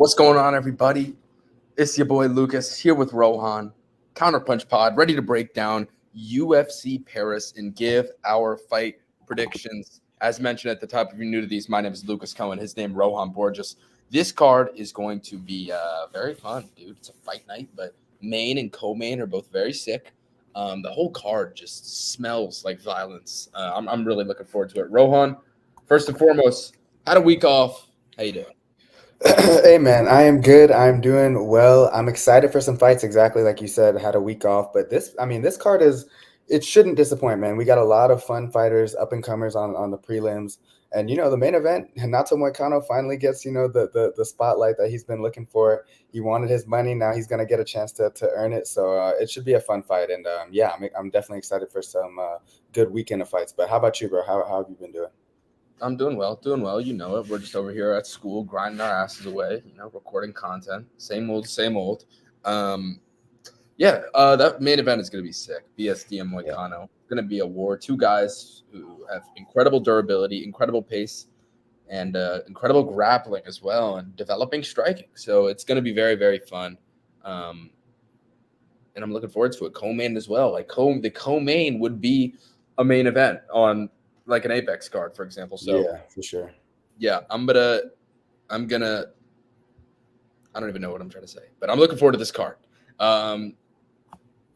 What's going on, everybody? It's your boy Lucas here with Rohan, Counterpunch Pod, ready to break down UFC Paris and give our fight predictions. As mentioned at the top, if you're new to these, my name is Lucas Cohen. His name Rohan Borges. This card is going to be very fun, dude. It's a fight night, but main and co-main are both very sick. The whole card just smells like violence. I'm really looking forward to it. Rohan, first and foremost, had a week off. How you doing? Hey man, I am good. I'm doing well. I'm excited for some fights, exactly like you said. Had a week off, but this card it shouldn't disappoint, man. We got a lot of fun fighters, up and comers on the prelims, and the main event. Renato Moicano finally gets the spotlight that he's been looking for. He wanted his money, now he's gonna get a chance to earn it. So it should be a fun fight, and yeah, I'm definitely excited for some good weekend of fights. But how about you, bro? How have you been doing? I'm doing well, doing well. You know it. We're just over here at school, grinding our asses away. Recording content. Same old, same old. Um, that main event is going to be sick. BSD and Yeah. Moicano. Going to be a war. Two guys who have incredible durability, incredible pace, and incredible grappling as well, and developing striking. So it's going to be very, very fun. Um, and I'm looking forward to it. Co-main as well. The co-main would be a main event on like an Apex card, for example. So Yeah, for sure. yeah, I'm gonna, I don't even know what I'm trying to say, but I'm looking forward to this card. Um,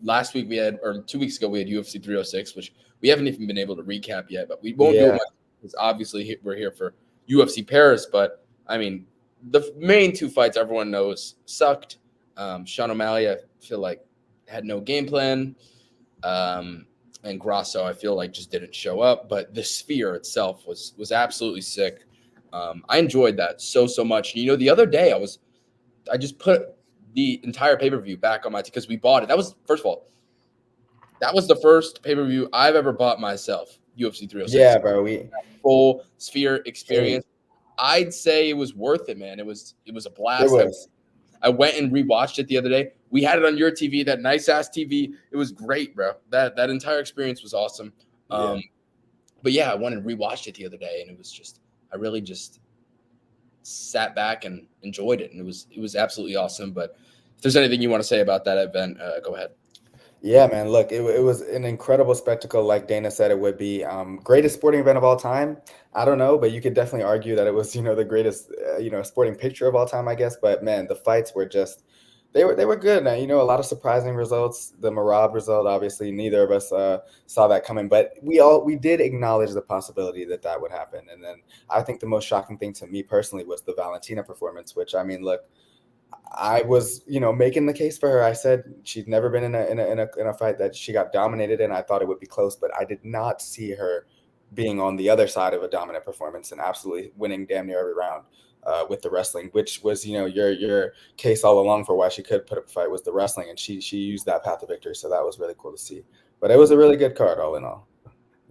Last week or 2 weeks ago, we had UFC 306, which we haven't even been able to recap yet, but we won't do it Yeah. much because obviously we're here for UFC Paris. But I mean, the main two fights everyone knows sucked. Sean O'Malley, I feel like, had no game plan. And Grasso, I feel like, just didn't show up. But the Sphere itself was absolutely sick. I enjoyed that so much. The other day I just put the entire pay-per-view back on my because we bought it. That was first of all, that was the first pay-per-view I've ever bought myself. UFC 306 Yeah, bro. We full Sphere Hey, experience. I'd say it was worth it, man. It was a it blast. was. I went and rewatched it the other day. We had it on your TV, that nice ass TV. It was great, bro. That entire experience was awesome. Yeah. But yeah, I went and rewatched it the other day, and it was just I really just sat back and enjoyed it, and it was absolutely awesome. But if there's anything you want to say about that event, go ahead. Yeah, man. Look, it was an incredible spectacle, like Dana said it would be. Greatest sporting event of all time. I don't know, but you could definitely argue that it was, the greatest, sporting picture of all time, I guess. But man, the fights were just they were good. Now, a lot of surprising results. The Marab result, obviously, neither of us saw that coming, but we did acknowledge the possibility that that would happen. And then I think the most shocking thing to me personally was the Valentina performance, which I mean, look. I was, making the case for her. I said she'd never been in a fight that she got dominated in. I thought it would be close, but I did not see her being on the other side of a dominant performance and absolutely winning damn near every round with the wrestling, which was, your case all along for why she could put up a fight was the wrestling, and she used that path to victory. So that was really cool to see. But it was a really good card, all in all.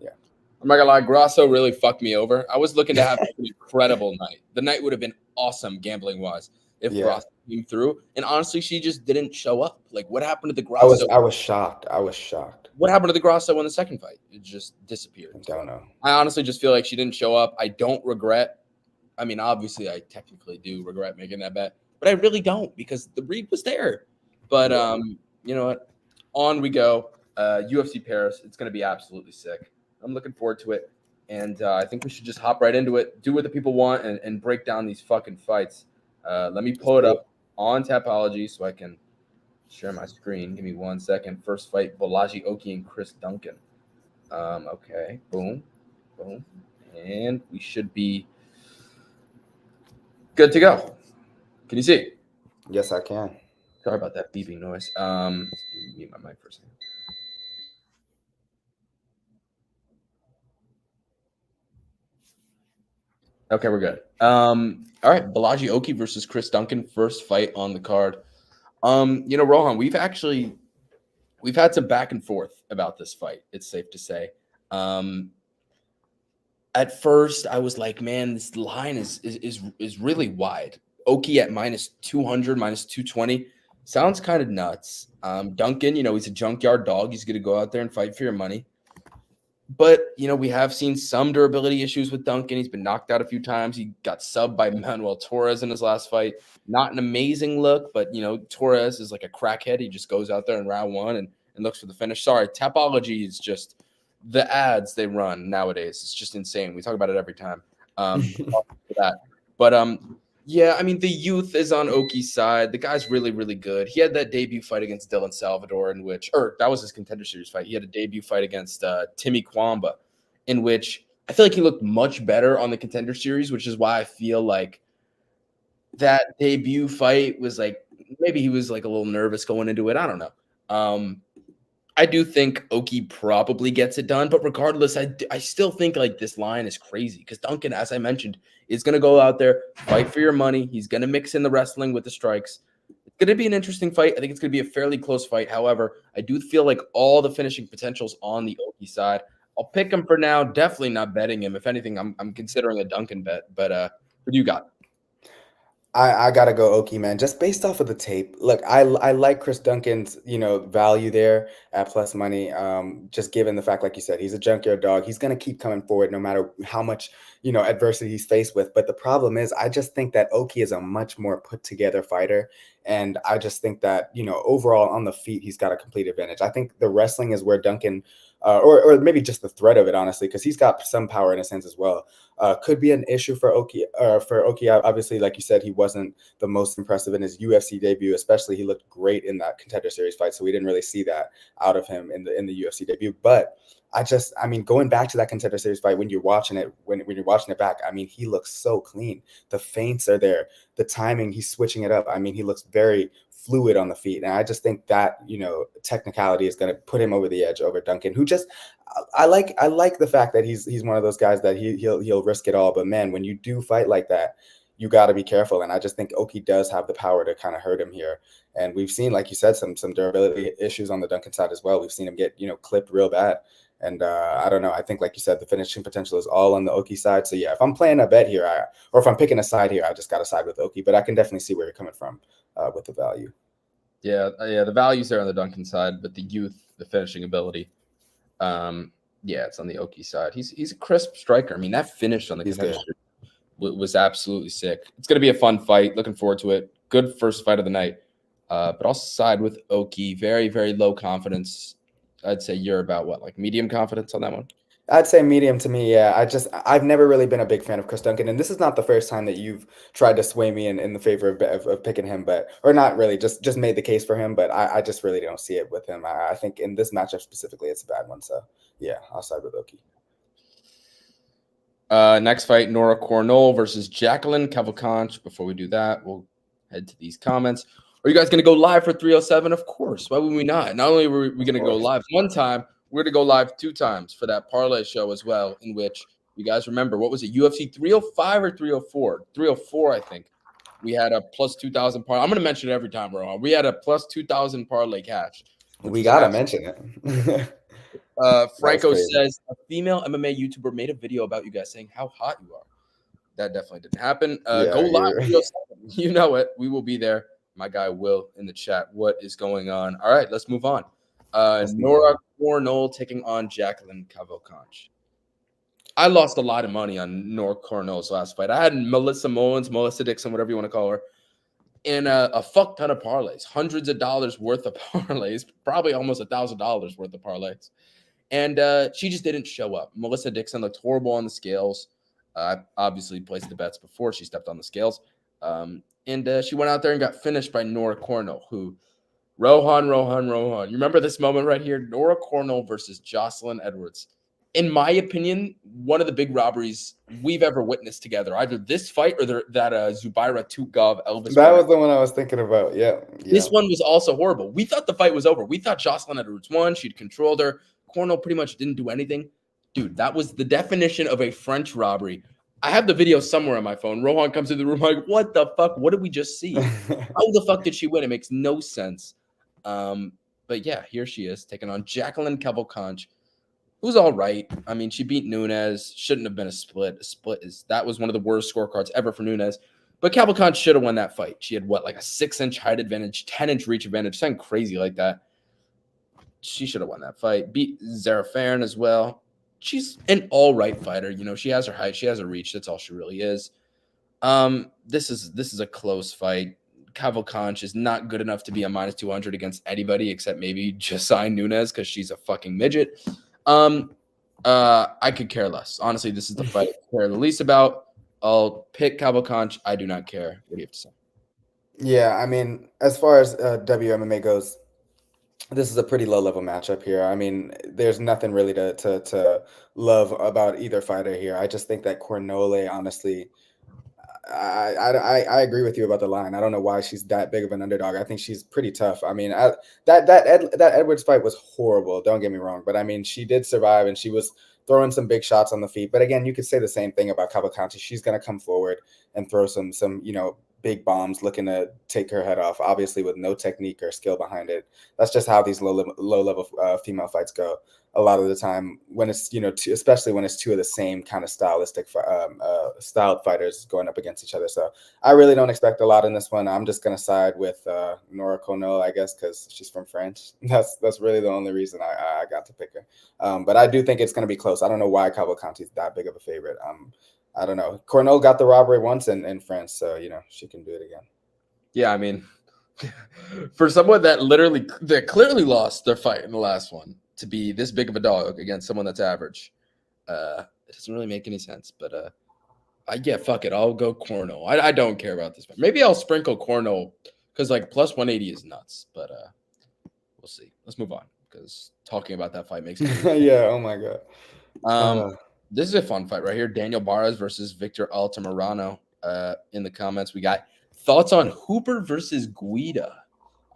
Yeah. I'm not gonna lie, Grasso really fucked me over. I was looking to have an incredible night. The night would have been awesome gambling wise if Yeah. Grasso came through. And honestly, she just didn't show up. Like, what happened to the I was Grasso? I was shocked. I was shocked. What happened to the Grasso in the second fight? It just disappeared. I don't know. I honestly just feel like she didn't show up. I don't regret. I mean, obviously, I technically do regret making that bet, but I really don't because the read was there. But Yeah. you know what? On we go. UFC Paris. It's going to be absolutely sick. I'm looking forward to it, and I think we should just hop right into it. Do what the people want and break down these fucking fights. Let me pull it up on Tapology so I can share my screen. Give me 1 second. First fight: Balaji Oki and Chris Duncan. Okay. Boom. Boom. And we should be good to go. Can you see? Yes, I can. Sorry about that beeping noise. Mute my mic for a second. Okay, we're good. All right, Balaji Oki versus Chris Duncan, first fight on the card. Rohan, we've had some back and forth about this fight. It's safe to say. At first, I was like, man, this line is really wide. Oki at minus 200, minus 220. Sounds kind of nuts. Duncan, he's a junkyard dog. He's going to go out there and fight for your money. But, we have seen some durability issues with Duncan. He's been knocked out a few times. He got subbed by Manuel Torres in his last fight. Not an amazing look, but, Torres is like a crackhead. He just goes out there in round one and looks for the finish. Sorry, Tapology is just the ads they run nowadays. It's just insane. We talk about it every time. For that. But, yeah, I mean, the youth is on Oki's side. The guy's really, really good. He had that debut fight against Dylan Salvador that was his Contender Series fight. He had a debut fight against Timmy Kwamba, in which I feel like he looked much better on the Contender Series, which is why I feel like that debut fight was like, maybe he was like a little nervous going into it. I don't know. I do think Oki probably gets it done, but regardless, I still think like this line is crazy because Duncan, as I mentioned, is going to go out there, fight for your money. He's going to mix in the wrestling with the strikes. It's going to be an interesting fight. I think it's going to be a fairly close fight. However, I do feel like all the finishing potential's on the Oki side. I'll pick him for now. Definitely not betting him. If anything, I'm considering a Duncan bet. But what do you got? I gotta go Oki, man. Just based off of the tape. Look, I like Chris Duncan's, value there at plus money. Just given the fact, like you said, he's a junkyard dog. He's gonna keep coming forward no matter how much, adversity he's faced with. But the problem is, I just think that Oki is a much more put together fighter. And I just think that, overall on the feet, he's got a complete advantage. I think the wrestling is where Duncan, or maybe just the threat of it, honestly, because he's got some power in his hands as well. Could be an issue for Oki. Obviously, like you said, he wasn't the most impressive in his UFC debut. Especially, he looked great in that Contender Series fight, so we didn't really see that out of him in the UFC debut. But I mean, going back to that Contender Series fight, when you're watching it, when you're watching it back, I mean, he looks so clean. The feints are there, the timing, he's switching it up. I mean, he looks very fluid on the feet, and I just think that technicality is going to put him over the edge over Duncan, who just I like the fact that he's one of those guys that he'll risk it all. But man, when you do fight like that, you got to be careful. And I just think Oki does have the power to kind of hurt him here. And we've seen, like you said, some durability issues on the Duncan side as well. We've seen him get clipped real bad. And I don't know. I think, like you said, the finishing potential is all on the Oki side. So yeah, if I'm playing a bet here, or if I'm picking a side here, I just got to side with Oki. But I can definitely see where you're coming from with the value. Yeah, the value's there on the Duncan side, but the youth, the finishing ability, it's on the Oki side. He's a crisp striker. I mean, that finish on the Contender was absolutely sick. It's going to be a fun fight. Looking forward to it. Good first fight of the night. But I'll side with Oki. Very, very low confidence. I'd say you're about what, like medium confidence on that one? I'd say medium to me, yeah. I've never really been a big fan of Chris Duncan, and this is not the first time that you've tried to sway me in the favor of picking him, or not really, just made the case for him, but I just really don't see it with him. I think in this matchup specifically, it's a bad one. So yeah, I'll side with Oki. Next fight, Nora Cornell versus Jacqueline Cavalcante. Before we do that, we'll head to these comments. Are you guys going to go live for 307? Of course. Why would we not? Not only were we going to go live one time, we're going to go live 2 times for that parlay show as well, in which you guys remember, what was it, UFC 305 or 304? 304, I think. We had a plus 2,000 parlay. I'm going to mention it every time, Rohan. We had a plus 2,000 parlay catch. We got to mention it. Franco says, a female MMA YouTuber made a video about you guys saying how hot you are. That definitely didn't happen. Go live. You know it. We will be there. My guy Will in the chat. What is going on? All right, let's move on. Nora Cornell taking on Jacqueline Cavalcante. I lost a lot of money on Nora Cornell's last fight. I had Melissa Mullins, Melissa Dixon, whatever you want to call her, in a fuck ton of parlays, hundreds of dollars worth of parlays, probably almost $1,000 worth of parlays. And she just didn't show up. Melissa Dixon looked horrible on the scales. I obviously placed the bets before she stepped on the scales. And she went out there and got finished by Nora Cornell, who Rohan. You remember this moment right here? Nora Cornell versus Jocelyn Edwards. In my opinion, one of the big robberies we've ever witnessed together. Either this fight or that Zubaira Tukhov Elvis. That was the one I was thinking about. Yeah. This one was also horrible. We thought the fight was over. We thought Jocelyn Edwards won. She'd controlled her. Cornell pretty much didn't do anything. Dude, that was the definition of a French robbery. I have the video somewhere on my phone. Rohan comes into the room like, what the fuck? What did we just see? How the fuck did she win? It makes no sense. But yeah, here she is taking on Jacqueline Cavalcante, who's all right. I mean, she beat Nunes. Shouldn't have been a split. That was one of the worst scorecards ever for Nunes. But Cavalcante should have won that fight. She had what, like a 6-inch height advantage, 10-inch reach advantage, something crazy like that. She should have won that fight. Beat Zara Farron as well. she's an all right fighter. You know, she has her height, she has her reach. That's all she really is. This is a close fight. Cavalcanti is not good enough to be a minus 200 against anybody except maybe Jasai Nunez because she's a fucking midget. I could care less. Honestly, this is the fight I care the least about. I'll pick Cavalcanti. I do not care. What do you have to say? Yeah, I mean, as far as WMMA goes, this is a pretty low level matchup here. I mean, there's nothing really to love about either fighter here. I just think that Cornole, honestly, I agree with you about the line. I don't know why she's that big of an underdog. I think she's pretty tough. I mean, that Edwards fight was horrible. Don't get me wrong, but I mean, she did survive and she was throwing some big shots on the feet. But again, you could say the same thing about Cavalcanti. She's going to come forward and throw some big bombs, looking to take her head off. Obviously, with no technique or skill behind it. That's just how these low level female fights go. A lot of the time when it's especially when it's two of the same kind of styled fighters going up against each other. So I really don't expect a lot in this one. I'm just gonna side with Nora Cono, I guess, because she's from France. That's really the only reason I got to pick her. But I do think it's gonna be close. I don't know why Cavalcanti is that big of a favorite. I don't know. Cornell got the robbery once in France, so she can do it again. Yeah, I mean, for someone that clearly lost their fight in the last one to be this big of a dog against someone that's average, it doesn't really make any sense. But fuck it, I'll go Cornell. I don't care about this fight. Maybe I'll sprinkle Cornell because like plus 180 is nuts. But we'll see. Let's move on because talking about that fight makes me yeah. Oh my god. This is a fun fight right here. Daniel Barras versus Victor Altamirano. In the comments, we got thoughts on Hooper versus Guida.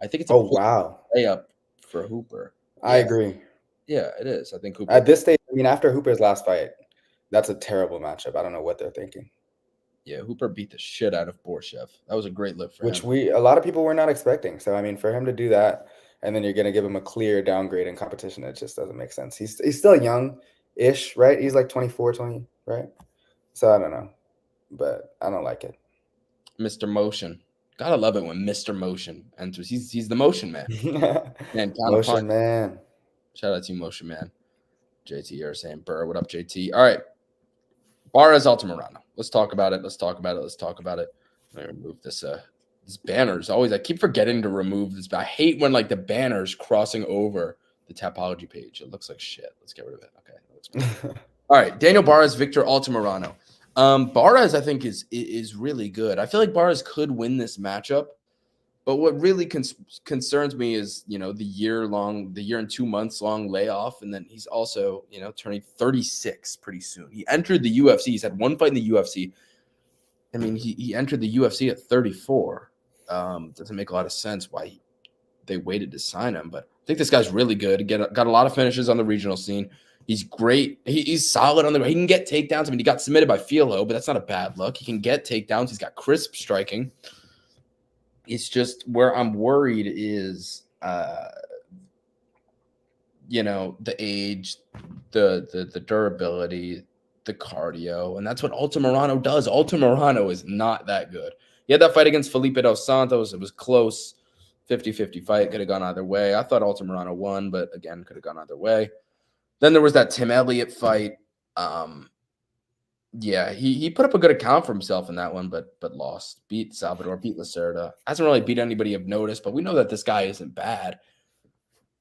I think it's a wow layup for Hooper. Yeah. I agree. Yeah, it is. I think Hooper at this stage. I mean, after Hooper's last fight, that's a terrible matchup. I don't know what they're thinking. Yeah, Hooper beat the shit out of Borshev. That was a great lift for him. Which a lot of people were not expecting. So I mean, for him to do that, and then you're going to give him a clear downgrade in competition, it just doesn't make sense. He's still young-ish, right? He's like 24, 20, right? So I don't know, but I don't like it. Mr. Motion. Gotta love it when Mr. Motion enters. He's the motion man. Motion man. Shout out to you, Motion man. JT here saying Burr. What up, JT? All right. Barras Altamirano. Let's talk about it. Let me remove this. These banners. I keep forgetting to remove this. I hate when like the banners crossing over the Tapology page. It looks like shit. Let's get rid of it. Okay. All right. Daniel Barras, Victor Altamirano. Barras, I think, is really good. I feel like Barras could win this matchup, but what really concerns me is the year and 2 months long layoff, and then he's also turning 36 pretty soon. He entered the UFC. He's had one fight in the UFC. I mean, he entered the UFC at 34. Doesn't make a lot of sense why they waited to sign him, but I think this guy's really good. Got a lot of finishes on the regional scene. He's great. He's solid on the. He can get takedowns. I mean, he got submitted by Filo, but that's not a bad look. He can get takedowns. He's got crisp striking. It's just where I'm worried is, the age, the durability, the cardio, and that's what Altamirano does. Altamirano is not that good. He had that fight against Felipe dos Santos. It was close, 50-50 fight. Could have gone either way. I thought Altamirano won, but again, could have gone either way. Then there was that Tim Elliott fight. He put up a good account for himself in that one, but lost. Beat Salvador, beat Lacerda. Hasn't really beat anybody of notice, but we know that this guy isn't bad.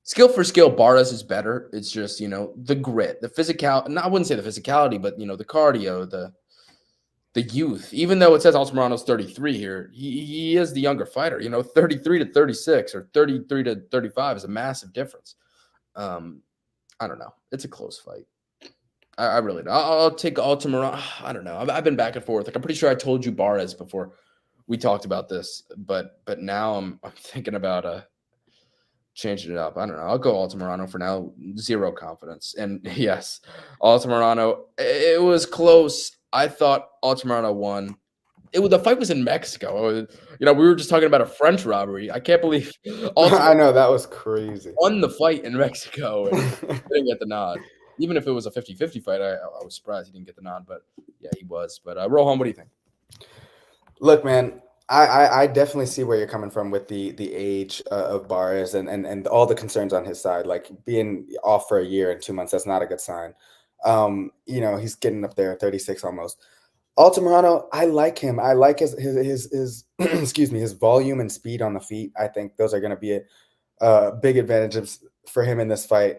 Skill for skill, Barras is better. It's just, the grit, the physical. I wouldn't say the physicality, but, the cardio, the youth. Even though it says Altamirano's 33 here, he is the younger fighter. 33 to 36 or 33 to 35 is a massive difference. I don't know. It's a close fight. I really don't. I'll take Altamirano. I don't know. I've been back and forth. Like I'm pretty sure I told you Barras before we talked about this, but now I'm thinking about changing it up. I don't know. I'll go Altamirano for now. Zero confidence. And yes, Altamirano. It was close. I thought Altamirano won. The fight was in Mexico. We were just talking about a French robbery. I can't believe I know that was crazy. Won the fight in Mexico and didn't get the nod. Even if it was a 50-50 fight, I was surprised he didn't get the nod. But yeah, he was. But Rohan, what do you think? Look, man, I definitely see where you're coming from with the age of Barras and all the concerns on his side. Like being off for a year and 2 months, that's not a good sign. He's getting up there, 36 almost. Altamirano, I like him. I like his excuse me, his volume and speed on the feet. I think those are going to be big advantages for him in this fight.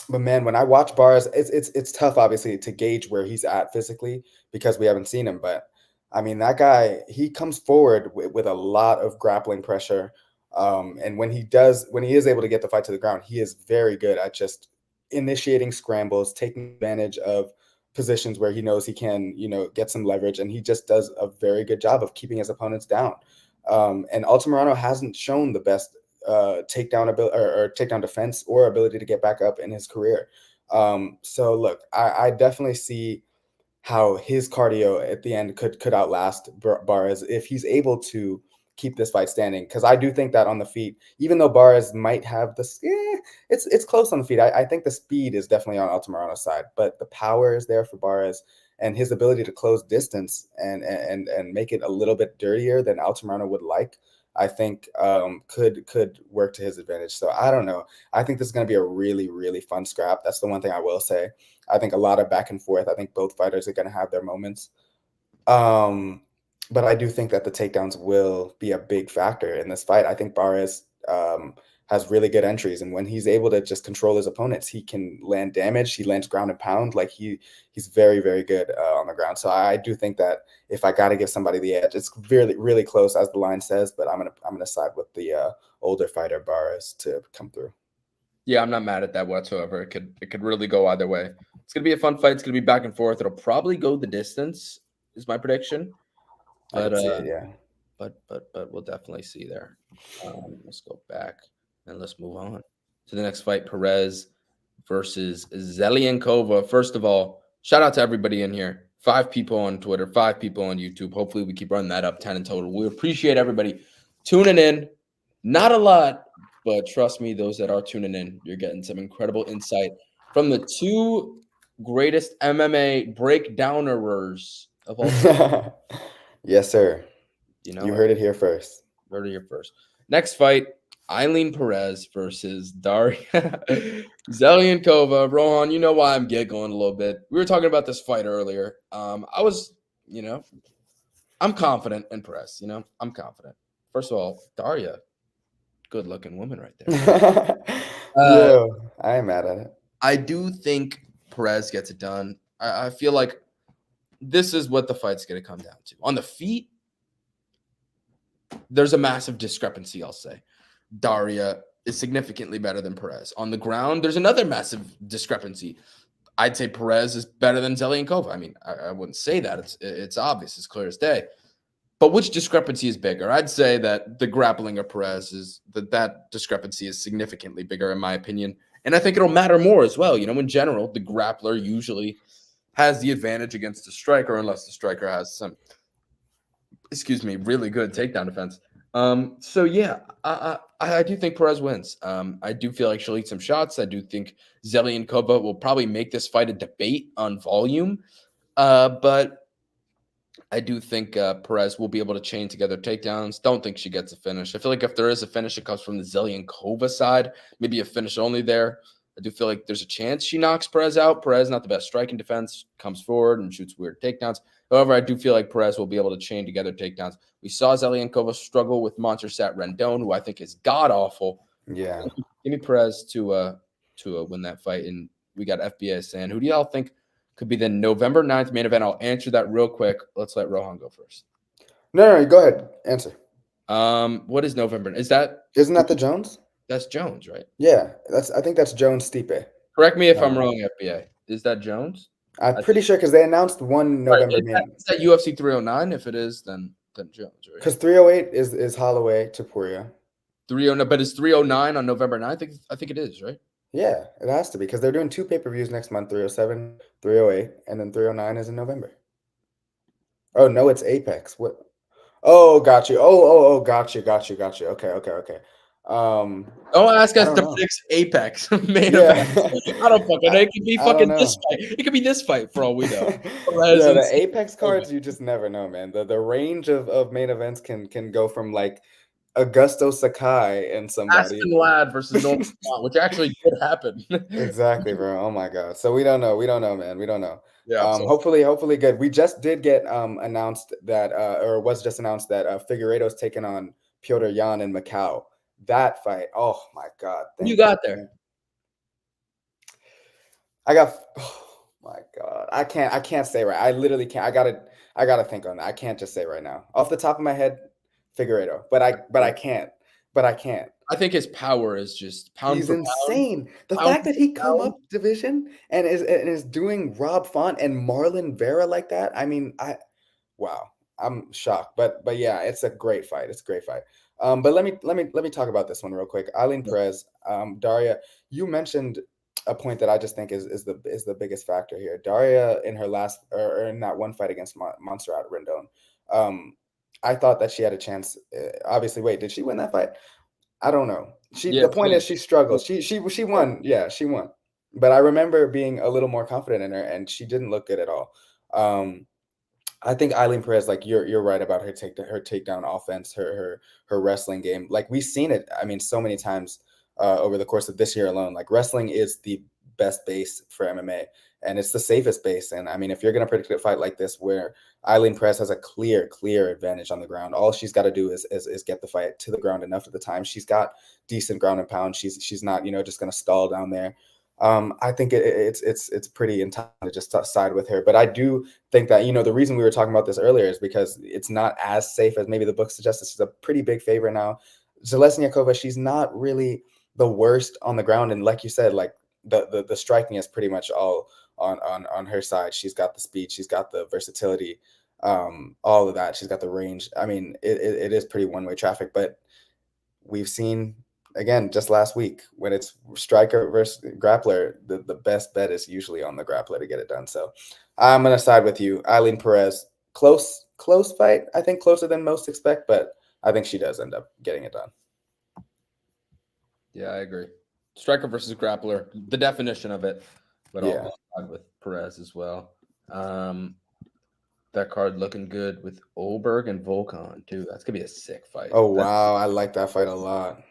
But man, when I watch Bars, it's tough, obviously, to gauge where he's at physically because we haven't seen him. But I mean, that guy, he comes forward with a lot of grappling pressure. And when he is able to get the fight to the ground, he is very good at just initiating scrambles, taking advantage of positions where he knows he can, get some leverage, and he just does a very good job of keeping his opponents down. And Altamirano hasn't shown the best takedown ability or takedown defense or ability to get back up in his career. So look, I definitely see how his cardio at the end could outlast Barres if he's able to keep this fight standing. Because I do think that on the feet, even though Barres might have it's close on the feet. I think the speed is definitely on Altamirano's side, but the power is there for Barres, and his ability to close distance and make it a little bit dirtier than Altamirano would like, I think could work to his advantage. So I don't know. I think this is going to be a really, really fun scrap. That's the one thing I will say. I think a lot of back and forth. I think both fighters are going to have their moments. But I do think that the takedowns will be a big factor in this fight. I think Barres has really good entries, and when he's able to just control his opponents, he can land damage. He lands ground and pound. Like he's very, very good on the ground. So I do think that if I got to give somebody the edge, it's really, really close as the line says. But I'm gonna side with the older fighter Barres to come through. Yeah, I'm not mad at that whatsoever. It could really go either way. It's gonna be a fun fight. It's gonna be back and forth. It'll probably go the distance, is my prediction. I But can see it, yeah. but we'll definitely see there. Let's go back and let's move on to the next fight: Perez versus Zelyankova. First of all, shout out to everybody in here. 5 people on Twitter, 5 people on YouTube. Hopefully, we keep running that up 10 in total. We appreciate everybody tuning in. Not a lot, but trust me, those that are tuning in, you're getting some incredible insight from the 2 greatest MMA breakdowners of all time. Yes, sir. You It. heard it here first. Heard it here first. Next fight, Eileen Perez versus Daria Zelyankova. Rohan, you know why I'm giggling a little bit. We were talking about this fight earlier. I was, I'm confident in Perez. I'm confident. First of all, Daria, good-looking woman right there. Yeah, I am mad at it. I do think Perez gets it done. I feel like this is what the fight's going to come down to. On the feet, there's a massive discrepancy, I'll say. Daria is significantly better than Perez. On the ground, there's another massive discrepancy. I'd say Perez is better than Zelyankova. I mean, I wouldn't say that. It's obvious. It's clear as day. But which discrepancy is bigger? I'd say that the grappling of Perez is that discrepancy is significantly bigger, in my opinion. And I think it'll matter more as well. In general, the grappler usually has the advantage against the striker unless the striker has some really good takedown defense. So yeah, I do think Perez wins. I do feel like she'll eat some shots. I do think Zelyankova will probably make this fight a debate on volume. But I do think Perez will be able to chain together takedowns. Don't think she gets a finish. I feel like if there is a finish, it comes from the Zelyankova side. Maybe a finish only there. I do feel like there's a chance she knocks Perez out. Perez, not the best striking defense, comes forward and shoots weird takedowns. However, I do feel like Perez will be able to chain together takedowns. We saw Zelyankova struggle with Montserrat Rendon, who I think is god-awful. Yeah. Give me Perez to win that fight. And we got FBA saying, who do y'all think could be the November 9th main event? I'll answer that real quick. Let's let Rohan go first. No, go ahead. Answer. What is November? Isn't that the Jones? That's Jones, right? Yeah, I think that's Jones Stipe. Correct me if I'm wrong, FBA. Is that Jones? I'm pretty sure because they announced one November main. Is that UFC 309? If it is, then Jones, right? Because 308 is Holloway Topuria. 309, but is 309 on November 9th? I think it is, right? Yeah, it has to be because they're doing 2 pay-per-views next month, 307, 308, and then 309 is in November. Oh, no, it's Apex. What? Oh, got you. Oh, got you. Okay. Don't ask us to predict Apex main event. I don't fucking know. It could be fucking this fight. It could be this fight for all we know. Yeah, the Apex cards, you just never know, man. The range of main events can go from like Augusto Sakai and somebody. Aston Ladd versus Norman, which actually could happen. Exactly, bro. Oh my God. So we don't know. We don't know, man. We don't know. Yeah, so Hopefully good. We just did get announced that or was just announced that Figueiredo's taking on Piotr Jan in Macau. That fight. Oh my God. what do you Thank got you. there? I got oh my God. I can't say right. I literally can't. I gotta think on that. I can't just say right now. Off the top of my head, Figueiredo. But I can't. But I can't. I think his power is just pound He's for pound, insane. The pound fact that he for come pound. up division and is doing Rob Font and Marlon Vera like that. I mean, wow, I'm shocked. But yeah, it's a great fight. It's a great fight. But let me talk about this one real quick. Eileen Yeah. Perez, Daria, you mentioned a point that I just think is the biggest factor here. Daria in her last or in that one fight against Montserrat Rendon, I thought that she had a chance. Obviously, wait, did she win that fight? I don't know. Yeah, The point is she struggled. She won. Yeah, she won. But I remember being a little more confident in her, and she didn't look good at all. Um, I think Eileen Perez, like you're right about her takedown offense, her wrestling game. Like we've seen it. I mean, so many times over the course of this year alone. Like wrestling is the best base for MMA, and it's the safest base. And I mean, if you're gonna predict a fight like this, where Eileen Perez has a clear advantage on the ground, all she's got to do is get the fight to the ground enough of the time. She's got decent ground and pound. She's not just gonna stall down there. I think it's pretty entitled to just side with her, but I do think that the reason we were talking about this earlier is because it's not as safe as maybe the book suggests. She's a pretty big favorite now. Zalesnyakova, she's not really the worst on the ground, and like you said, like the striking is pretty much all on her side. She's got the speed, she's got the versatility, all of that. She's got the range. I mean, it is pretty one way traffic, but we've seen again just last week when it's striker versus grappler, the best bet is usually on the grappler to get it done. So I'm gonna side with you, Eileen Perez. Close fight. I think closer than most expect, but I think she does end up getting it done. Yeah, I agree. Striker versus grappler, the definition of it, but Yeah. I'll side with Perez as well. That card looking good with Oberg and Volkan too. That's gonna be a sick fight. Oh wow, I like that fight a lot.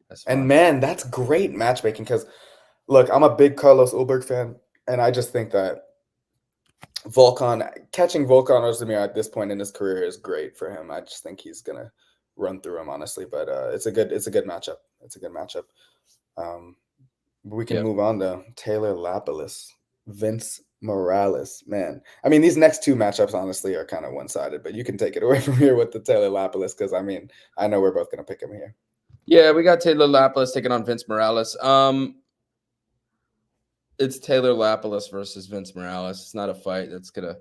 That's And fun. man, that's great matchmaking because look, I'm a big Carlos Ulberg fan, and I just think that catching Volkan Ozdemir at this point in his career is great for him. I just think he's gonna run through him, honestly. But it's a good matchup. It's a good matchup. Um, we can Yep. move on to Taylor Lapilus, Vince Morales. Man, I mean, these next two matchups honestly are kind of one-sided, but you can take it away from here with the Taylor Lapilus because I mean, I know we're both gonna pick him here. Yeah, we got Taylor Lapilus taking on Vince Morales. It's Taylor Lapilus versus Vince Morales. It's not a fight that's gonna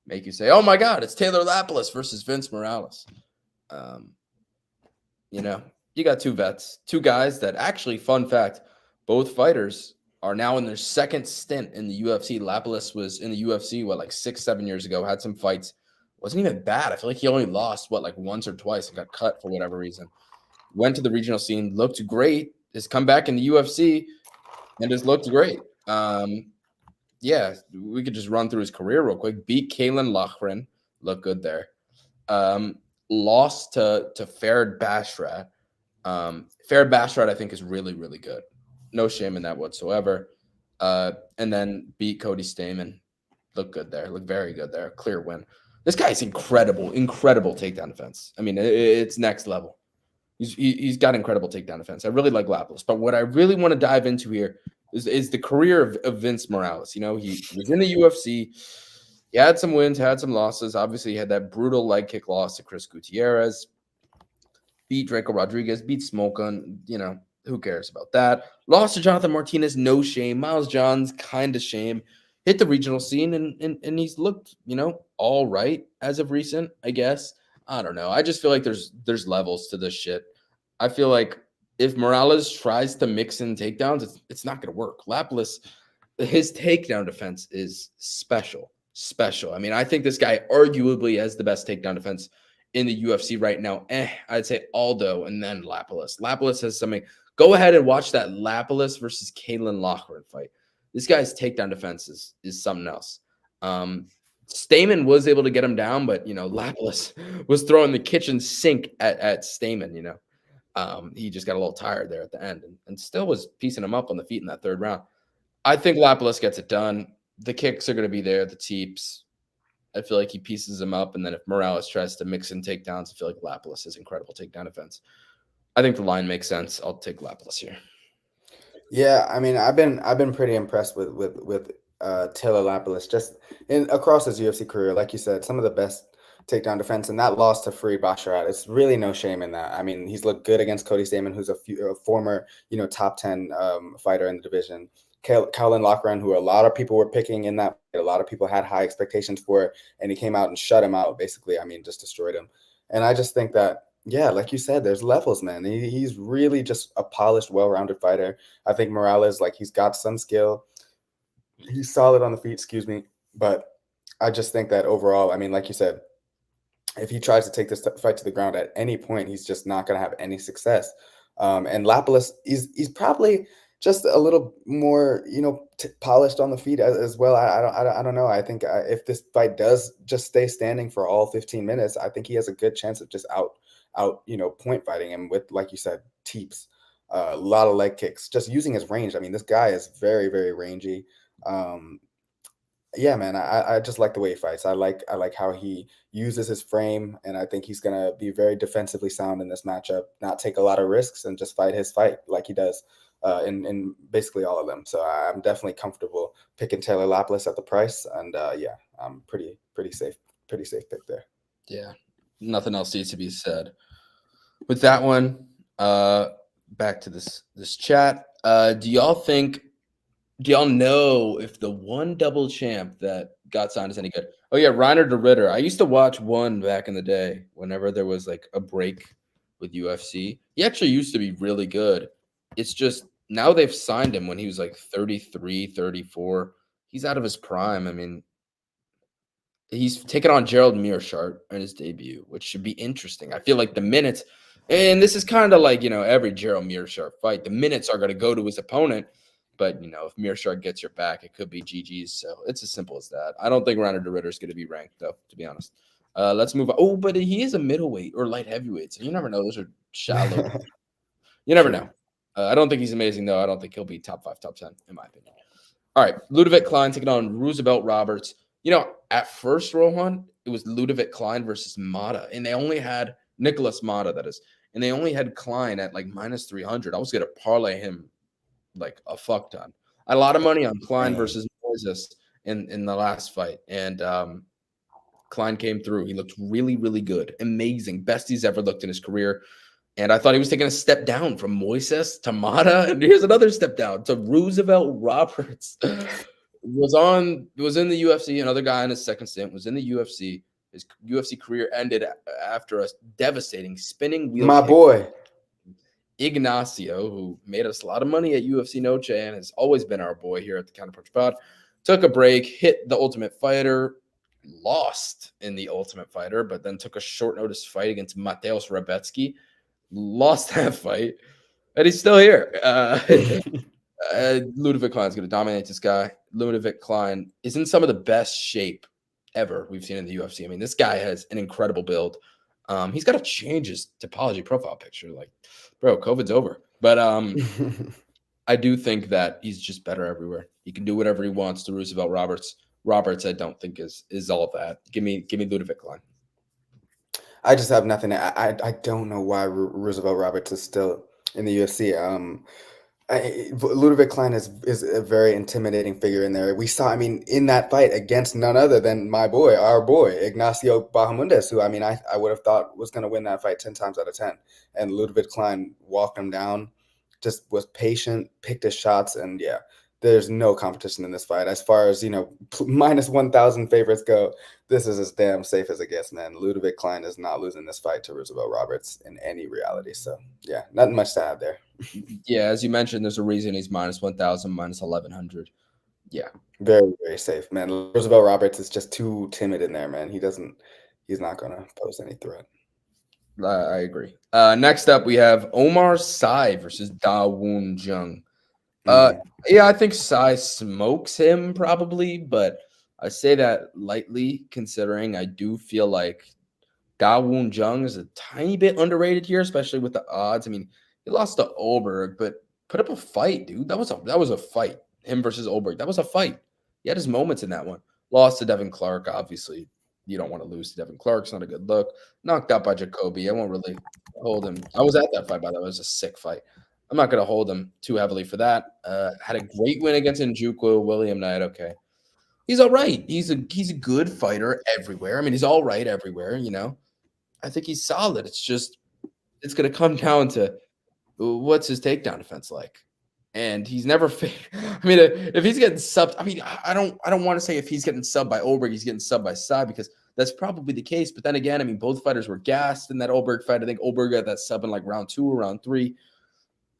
make you say, "Oh my God, it's Taylor Lapilus versus Vince Morales." Um, you got two vets, two guys that actually, fun fact, both fighters are now in their second stint in the UFC. Lapilus was in the UFC, like 6-7 years ago, had some fights. Wasn't even bad. I feel like he only lost, like once or twice and got cut for whatever reason. Went to the regional scene, looked great, has come back in the UFC and has looked great. Yeah, we could just run through his career real quick. Beat Kalen Loughran, looked good there. Lost to Farid Basharat. Farid Basharat, I think, is really, really good. No shame in that whatsoever. And then beat Cody Stamen. Looked good there. Looked very good there. Clear win. This guy's incredible takedown defense. I mean, it's next level. He's got incredible takedown defense. I really like Lapilus. But what I really want to dive into here is the career of Vince Morales. He was in the UFC. He had some wins, had some losses. Obviously, he had that brutal leg kick loss to Chris Gutierrez. Beat Draco Rodriguez, beat Smokin. Who cares about that? Lost to Jonathan Martinez, no shame. Miles Johns, kind of shame. Hit the regional scene, and he's looked, all right as of recent, I guess. I don't know. I just feel like there's levels to this shit. I feel like if Morales tries to mix in takedowns, it's not going to work. Lapilus, his takedown defense is special. I mean, I think this guy arguably has the best takedown defense in the UFC right now. I'd say Aldo and then Lapilus. Lapilus has something. Go ahead and watch that Lapilus versus Kalen Loughran fight. This guy's takedown defense is something else. Stamen was able to get him down, but Lapilus was throwing the kitchen sink at Stamen. He just got a little tired there at the end and still was piecing him up on the feet in that third round. I think Lapalus gets it done. The kicks are going to be there, the teeps. I feel like he pieces them up, and then if Morales tries to mix in takedowns, I feel like Lapalus has incredible takedown defense. I think the line makes sense. I'll take Lapalus here. Yeah, I mean, I've been pretty impressed with Taylor Lapilus just in across his UFC career. Like you said, some of the best takedown defense, and that loss to Fareed Basharat, it's really no shame in that. I mean, he's looked good against Cody Stamann, who's a former top 10 fighter in the division. Kalen Loughran, who a lot of people were picking in that fight, a lot of people had high expectations for, and he came out and shut him out. Basically, I mean, just destroyed him. And I just think that. Yeah, like you said, there's levels, man. He's really just a polished, well-rounded fighter. I think Morales, like he's got some skill. He's solid on the feet, excuse me. But I just think that overall, I mean, like you said, if he tries to take this fight to the ground at any point, he's just not going to have any success. And Lapalus, he's probably just a little more, polished on the feet as well. I don't know. I think if this fight does just stay standing for all 15 minutes, I think he has a good chance of just out, point fighting him with, like you said, teeps, a lot of leg kicks, just using his range. I mean, this guy is very, very rangy. Um, yeah, man, I just like the way he fights. I like how he uses his frame, and I think he's gonna be very defensively sound in this matchup, not take a lot of risks, and just fight his fight like he does in basically all of them. So I'm definitely comfortable picking Taylor Lapilus at the price, and yeah, I'm pretty safe pick there. Yeah, nothing else needs to be said. With that one, back to this chat. Do y'all know if the one double champ that got signed is any good? Oh yeah, Reiner de Ritter. I used to watch one back in the day whenever there was like a break with UFC. He actually used to be really good. It's just now they've signed him when he was like 33, 34. He's out of his prime. I mean, he's taken on Gerald Mearshart in his debut, which should be interesting. I feel like the minutes, and this is kind of like, every Gerald Mearshart fight, the minutes are going to go to his opponent. But, if Mearshart gets your back, it could be GG's. So it's as simple as that. I don't think Reiner de Ritter is going to be ranked, though, to be honest. Let's move on. Oh, but he is a middleweight or light heavyweight. So you never know. Those are shallow. You never True. know. I don't think he's amazing, though. I don't think he'll be top 5, top 10, in my opinion. All right, Ludovic Klein taking on Roosevelt Roberts. At first, Rohan, it was Ludovic Klein versus Mata, and they only had Nicholas Mata, that is, and they only had Klein at like minus 300. I was going to parlay him like a fuck ton. I had a lot of money on Klein versus Moises in the last fight, and Klein came through. He looked really, really good, amazing, best he's ever looked in his career. And I thought he was taking a step down from Moises to Mata, and here's another step down to Roosevelt Roberts. was in the UFC. Another guy in his second stint was in the UFC. His UFC career ended after a devastating spinning wheel My kick. boy Ignacio, who made us a lot of money at UFC Noche and has always been our boy here at the Counterpunch Pod, took a break, hit the Ultimate Fighter, lost in the Ultimate Fighter, but then took a short notice fight against Mateusz Rebecki, lost that fight, and he's still here. Ludovic Klein's going to dominate this guy. Ludovic Klein is in some of the best shape ever we've seen in the UFC. I mean, this guy has an incredible build. He's got to change his topology profile picture. Like, bro, COVID's over. But I do think that he's just better everywhere. He can do whatever he wants to Roosevelt Roberts. Roberts, I don't think is all that. Give me Ludovic Klein. I just have nothing. I don't know why Roosevelt Roberts is still in the UFC. Ludovic Klein is a very intimidating figure in there. We saw, I mean, in that fight against none other than our boy, Ignacio Bahamondes, who, I mean, I would have thought was going to win that fight 10 times out of 10. And Ludovic Klein walked him down, just was patient, picked his shots, and yeah, there's no competition in this fight. As far as, minus 1,000 favorites go, this is as damn safe as it gets, man. Ludovic Klein is not losing this fight to Roosevelt Roberts in any reality. So, yeah, nothing much to add there. Yeah, as you mentioned, there's a reason he's minus 1,000, minus 1,100. Yeah. Very, very safe, man. Roosevelt Roberts is just too timid in there, man. He's not going to pose any threat. I agree. Next up, we have Omar Sy versus Da Woon Jung. Yeah, I think Sy smokes him probably, but I say that lightly considering I do feel like Da Woon Jung is a tiny bit underrated here, especially with the odds. I mean, he lost to Olberg, but put up a fight, dude. That was a fight. Him versus Olberg. That was a fight. He had his moments in that one. Lost to Devin Clark, obviously. You don't want to lose to Devin Clark. It's not a good look. Knocked out by Jacoby. I won't really hold him. I was at that fight, by the way. It was a sick fight. I'm not going to hold him too heavily for that. Had a great win against Njoku, William Knight. Okay. He's all right. He's a good fighter everywhere. I mean, he's all right everywhere, you know. I think he's solid. It's going to come down to what's his takedown defense like, and he's never. I mean, if he's getting subbed, I mean, I don't want to say if he's getting subbed by Olberg, he's getting subbed by Sai because that's probably the case. But then again, I mean, both fighters were gassed in that Olberg fight. I think Olberg got that sub in like round 2 or round 3.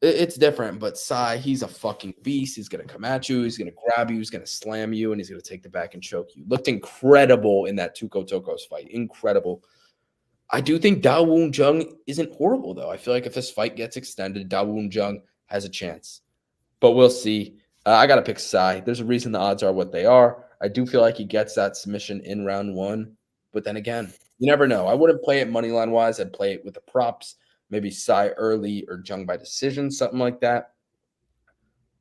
It's different, but Sai, he's a fucking beast. He's going to come at you. He's going to grab you. He's going to slam you, and he's going to take the back and choke you. Looked incredible in that Tuko Tokos fight. Incredible. I do think Da Woon Jung isn't horrible, though. I feel like if this fight gets extended, Da Woon Jung has a chance. But we'll see. I got to pick Sai. There's a reason the odds are what they are. I do feel like he gets that submission in round 1. But then again, you never know. I wouldn't play it money line wise. I'd play it with the props. Maybe Sai early or Jung by decision, something like that.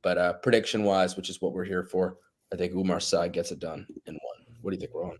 But prediction wise, which is what we're here for, I think Umar Sai gets it done in 1. What do you think, Rohan?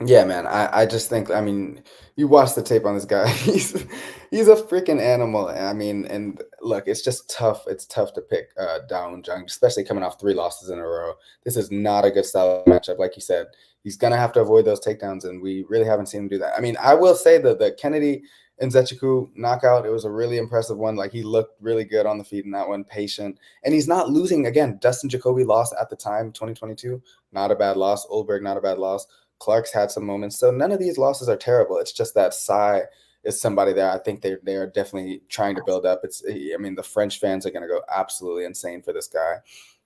Yeah, man. I just think, I mean, you watch the tape on this guy. He's a freaking animal. I mean, and look, it's just tough. It's tough to pick Down Jung, especially coming off 3 losses in a row. This is not a good style matchup. Like you said, he's gonna have to avoid those takedowns, and we really haven't seen him do that. I mean, I will say that the Kennedy and Nzechukwu knockout, it was a really impressive one. Like, he looked really good on the feet in that one, patient. And he's not losing. Again, Dustin Jacoby lost at the time, 2022. Not a bad loss. Olberg, not a bad loss. Clark's had some moments. So none of these losses are terrible. It's just that Sai is somebody that I think they are definitely trying to build up. I mean, the French fans are going to go absolutely insane for this guy.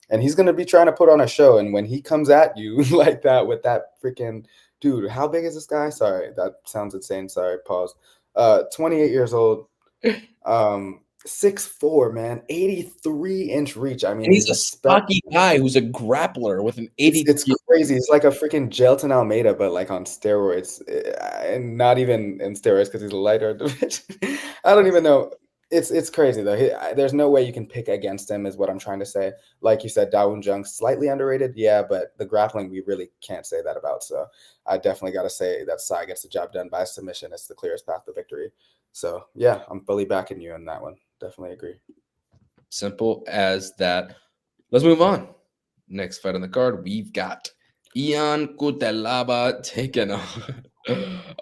And he's going to be trying to put on a show. And when he comes at you like that with that freaking dude, how big is this guy? Sorry, that sounds insane. Sorry, pause. 28 years old. 6'4", man, 83-inch reach. I mean, And he's a spec. stocky guy who's a grappler with an 80. It's crazy. It's like a freaking Jelton Almeida, but like on steroids, and not even in steroids because he's a lighter division. I don't even know. It's crazy though. There's no way you can pick against him, is what I'm trying to say. Like you said, Da Woon Jung slightly underrated, yeah, but the grappling we really can't say that about. So I definitely got to say that Sai gets the job done by submission. It's the clearest path to victory. So yeah, I'm fully backing you in that one. Definitely agree. Simple as that. Let's move on. Next fight on the card, we've got Ian Cutelaba taking on.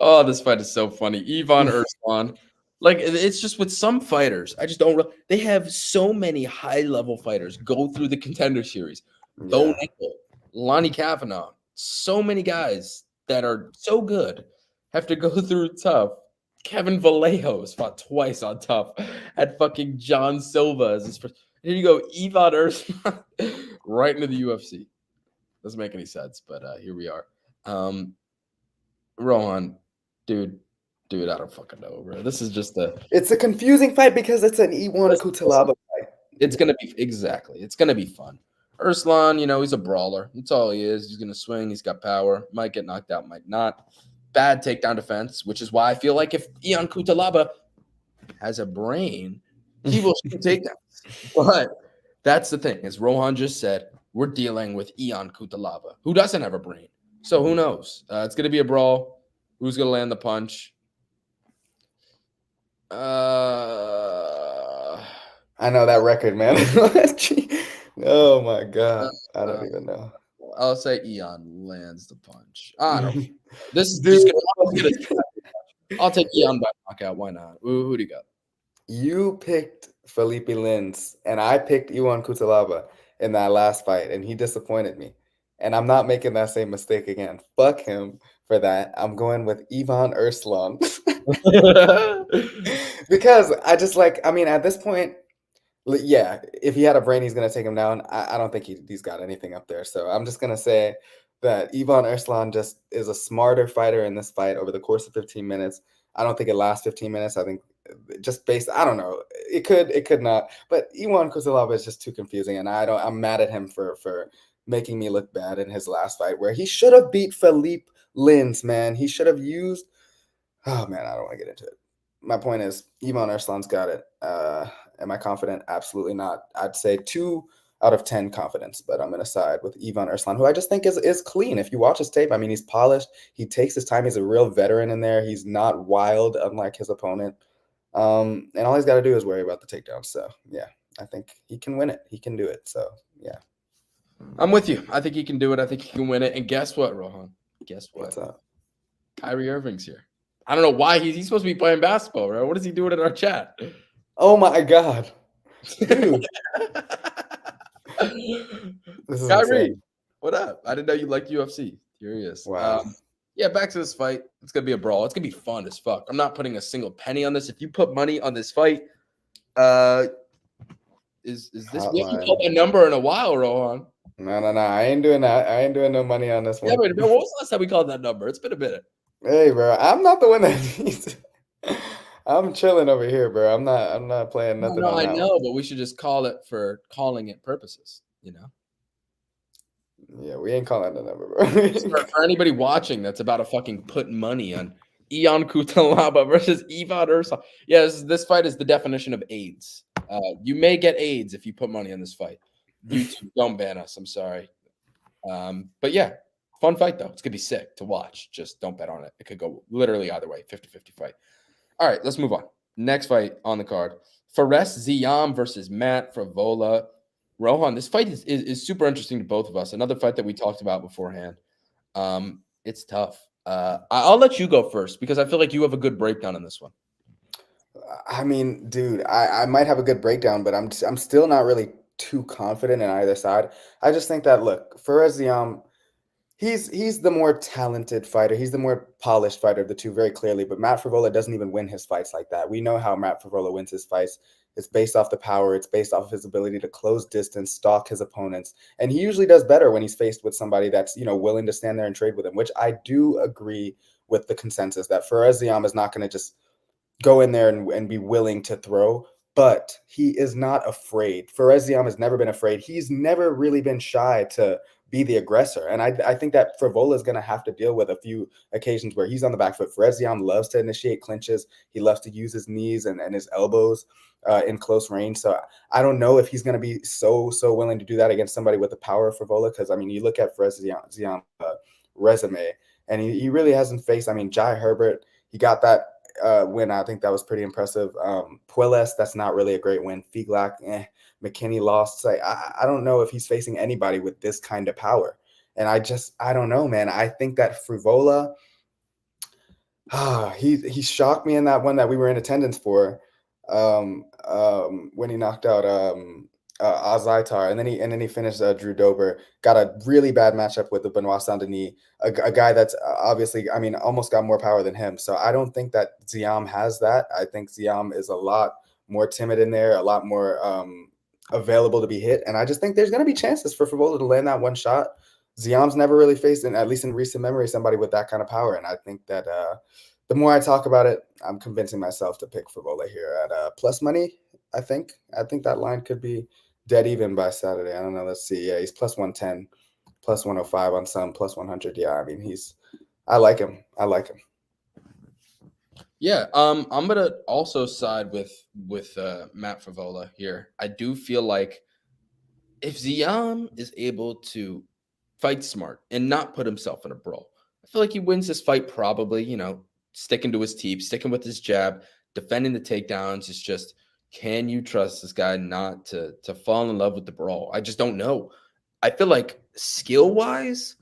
Oh, this fight is so funny. Ivan Urslan. Like, it's just with some fighters, I just don't. They have so many high-level fighters go through the Contender Series. Bo Yeah. Nickel, Lonnie Kavanaugh, so many guys that are so good have to go through tough. Kevin Vallejos fought twice on tough. Had fucking John Silva as his first. Here you go, Ivan Urslan right into the UFC. Doesn't make any sense, but here we are. Rohan, dude, I don't fucking know, bro. This is just It's a confusing fight because it's an Iwan Cutelaba fight. it's gonna be it's gonna be fun. Urslan, you know, he's a brawler. That's all he is. He's gonna swing, he's got power, might get knocked out, might not. Bad takedown defense, which is why I feel like if Ian Cutelaba has a brain, he will shoot takedowns. But that's the thing, as Rohan just said, we're dealing with Ian Cutelaba, who doesn't have a brain. So who knows? It's going to be a brawl. Who's going to land the punch? I know that record, man. Oh my god, I don't even know. I'll say Ian lands the punch. I don't know. This is Dude, just gonna. I'll take Ian by knockout. Why not? Who do you got? you picked Felipe Lins, and I picked Iwan Cutelaba in that last fight, and he disappointed me. And I'm not making that same mistake again. Fuck him for that. I'm going with Ivan Urslan. Because I just like, I mean, at this point, yeah, if he had a brain, he's going to take him down. I don't think he's got anything up there. So I'm just going to say that Ivan Urslan just is a smarter fighter in this fight over the course of 15 minutes. I don't think it lasts 15 minutes. I think just based, I don't know. It could not. But Iwan Cutelaba is just too confusing, and I'm mad at him for making me look bad in his last fight where he should have beat Felipe Lins, man. He should have used Oh man, I don't want to get into it. My point is, Ivan Arslan's got it. Am I confident? Absolutely not. I'd say 2 out of 10 confidence, but I'm going to side with Ivan Arslan, who I just think is clean. If you watch his tape, I mean, he's polished. He takes his time. He's a real veteran in there. He's not wild, unlike his opponent. And all he's got to do is worry about the takedown. So yeah, I think he can win it. He can do it. So yeah. I'm with you. I think he can do it. I think he can win it. And guess what, Rohan? Guess what? What's up? Kyrie Irving's here. I don't know why he's supposed to be playing basketball, right? What is he doing in our chat? Oh my God, dude. This is Kyrie, insane. what up? I didn't know you liked UFC. Curious. Wow. Yeah, back to this fight. It's gonna be a brawl. It's gonna be fun as fuck. I'm not putting a single penny on this. If you put money on this fight, is this? We haven't called that number in a while, Rohan. No. I ain't doing that. I ain't doing no money on this one. Yeah, wait, what was the last time we called that number? It's been a minute. Hey, bro, I'm not the one that needs. I'm chilling over here, bro. I'm not playing nothing. No, I know, but we should just call it for calling it purposes. You know. Yeah, we ain't calling the number, bro. For anybody watching that's about to fucking put money on Ion Kutalaba versus Ivan Ursula. Yeah, this fight is the definition of AIDS. You may get AIDS if you put money on this fight. YouTube, don't ban us. I'm sorry. But yeah, fun fight, though. It's going to be sick to watch. Just don't bet on it. It could go literally either way, 50-50 fight. All right, let's move on. Next fight on the card. Fares Ziam versus Matt Frevola. Rohan, this fight is super interesting to both of us. Another fight that we talked about beforehand. It's tough. I'll let you go first because I feel like you have a good breakdown on this one. I mean, dude, I might have a good breakdown, but I'm still not really too confident in either side. I just think that, look, Fares Ziam, he's the more talented fighter. He's the more polished fighter of the two, very clearly. But Matt Frevola doesn't even win his fights like that. We know how Matt Frevola wins his fights. It's based off the power. It's based off of his ability to close distance, stalk his opponents. And he usually does better when he's faced with somebody that's, willing to stand there and trade with him, which I do agree with the consensus that Fares Ziam is not going to just go in there and be willing to throw. But he is not afraid. Fares Ziam has never been afraid. He's never really been shy to be the aggressor. And I think that Frevola is going to have to deal with a few occasions where he's on the back foot. Fares Ziam loves to initiate clinches. He loves to use his knees and his elbows in close range. So I don't know if he's going to be so willing to do that against somebody with the power of Frevola. Because, I mean, you look at Fares Ziam's resume, and he really hasn't faced, Jai Herbert, he got that win. I think that was pretty impressive. Puelles, that's not really a great win. Figlak, McKinney lost. I don't know if he's facing anybody with this kind of power. And I don't know, man. I think that Frevola, he shocked me in that one that we were in attendance for when he knocked out Azaitar, and then he finished Drew Dober. Got a really bad matchup with the Benoit Saint-Denis, a guy that's obviously, almost got more power than him. So I don't think that Ziam has that. I think Ziam is a lot more timid in there, a lot more available to be hit, and I just think there's going to be chances for Frevola to land that one shot. Ziam's never really faced, at least in recent memory, somebody with that kind of power, and I think that the more I talk about it, I'm convincing myself to pick Frevola here at plus money. I think that line could be dead even by Saturday. I don't know. Let's see. Yeah, he's plus 110, plus 105 on some, plus 100. Yeah, I like him. Yeah, I'm gonna also side with Matt Frevola here. I do feel like if Ziam is able to fight smart and not put himself in a brawl, I feel like he wins this fight probably, sticking to his teeth, sticking with his jab, defending the takedowns. It's just, can you trust this guy not to fall in love with the brawl? I just don't know. I feel like skill-wise,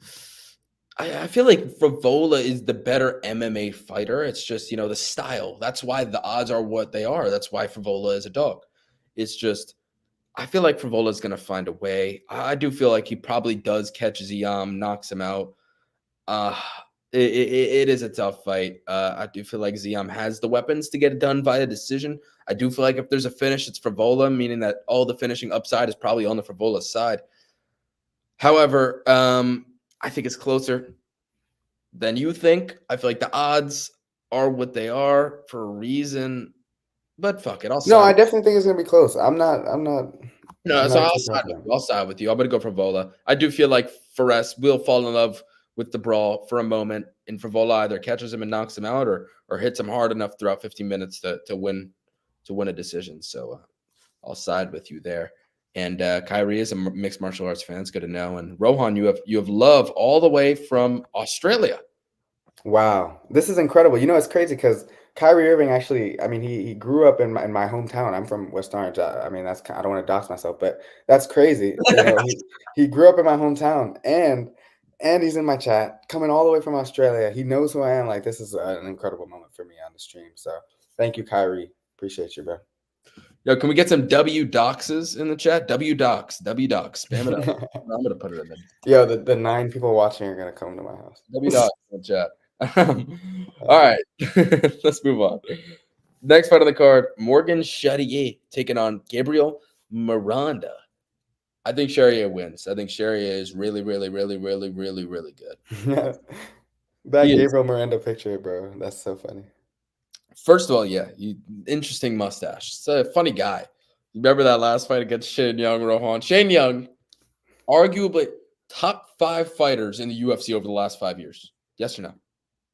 I feel like Frevola is the better MMA fighter. It's just, the style. That's why the odds are what they are. That's why Frevola is a dog. It's just, I feel like Frevola is going to find a way. I do feel like he probably does catch Ziam, knocks him out. It is a tough fight. I do feel like Ziam has the weapons to get it done via decision. I do feel like if there's a finish, it's Frevola, meaning that all the finishing upside is probably on the Frevola side. However, I think it's closer than you think. I feel like the odds are what they are for a reason. But fuck it, I definitely think it's gonna be close. I'll side with you. I'm gonna go for Frevola. I do feel like Fares will fall in love with the brawl for a moment. and Favola either catches him and knocks him out, or hits him hard enough throughout 15 minutes to win a decision. So I'll side with you there. And Kyrie is a mixed martial arts fan. It's good to know. And Rohan, you have love all the way from Australia. Wow, this is incredible. You know, it's crazy because Kyrie Irving actually, I mean, he grew up in my hometown. I'm from West Orange. I mean, I don't want to dox myself, but that's crazy. You know, he grew up in my hometown, and he's in my chat, coming all the way from Australia. He knows who I am. Like, this is an incredible moment for me on the stream. So, thank you, Kyrie. Appreciate you, bro. Yo, can we get some W doxes in the chat? W dox, spam it up. I'm gonna put it in the Yo, the 9 people watching are gonna come to my house. W dox in the chat. All right, let's move on. Next fight on the card: Morgan Charrier taking on Gabriel Miranda. I think Charrier wins. I think Charrier is really, really, really, really, really, really good. That Gabriel Miranda picture, bro. That's so funny. First of all, yeah, interesting mustache. It's a funny guy. Remember that last fight against Shane Young, Rohan? Shane Young, arguably top 5 fighters in the UFC over the last 5 years. Yes or no?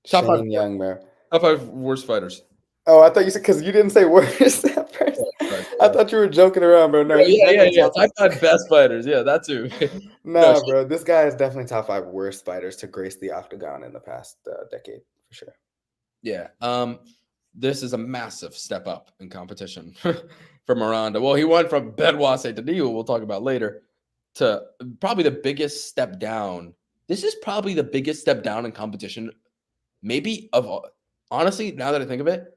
Top Shane 5 Young, bro. Top 5 worst fighters. Oh, I thought you said because you didn't say worst at first. Right. I thought you were joking around, bro. No, yeah. Top 5 best fighters. Yeah, that too. No, bro. This guy is definitely top 5 worst fighters to grace the octagon in the past decade, for sure. Yeah. This is a massive step up in competition for Miranda. Well, he went from Benoit Saint-Denis, who we'll talk about later, to probably the biggest step down. This is probably the biggest step down in competition, maybe honestly, now that I think of it.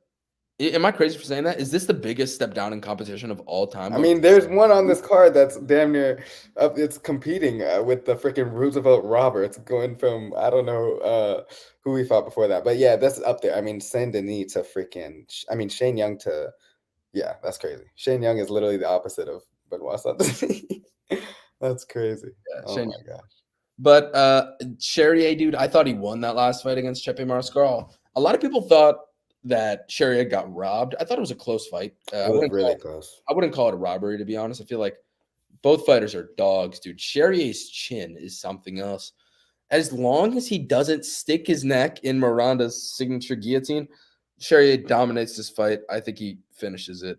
Am I crazy for saying that? Is this the biggest step down in competition of all time? I mean, there's one on this card that's damn near it's competing with the freaking Roosevelt Roberts, going from, I don't know who we fought before that. But yeah, that's up there. I mean, Saint-Denis to Shane Young to, yeah, that's crazy. Shane Young is literally the opposite of Benoit Saint-Denis. That's crazy. Yeah, oh my gosh. But Charrier, dude, I thought he won that last fight against Chepe Mariscal. A lot of people thought that Charrier got robbed. I thought it was a close fight. It was really close. I wouldn't call it a robbery, to be honest. I feel like both fighters are dogs, dude. Charrier's chin is something else. As long as he doesn't stick his neck in Miranda's signature guillotine, Charrier dominates this fight. I think he finishes it.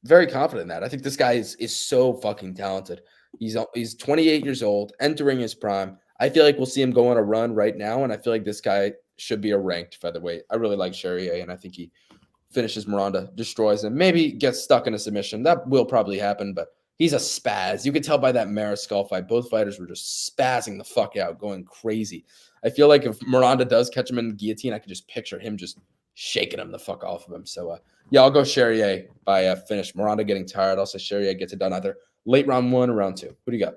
Very confident in that. I think this guy is so fucking talented. He's 28 years old, entering his prime. I feel like we'll see him go on a run right now, and I feel like this guy should be a ranked featherweight. I really like Charrier, and I think he finishes Miranda, destroys him, maybe gets stuck in a submission. That will probably happen, but he's a spaz. You could tell by that Mariscal fight, both fighters were just spazzing the fuck out, going crazy. I feel like if Miranda does catch him in the guillotine, I could just picture him just shaking him the fuck off of him. So, yeah, I'll go Charrier by finish. Miranda getting tired. I'll say Charrier gets it done either late round 1 or round 2. Who do you got?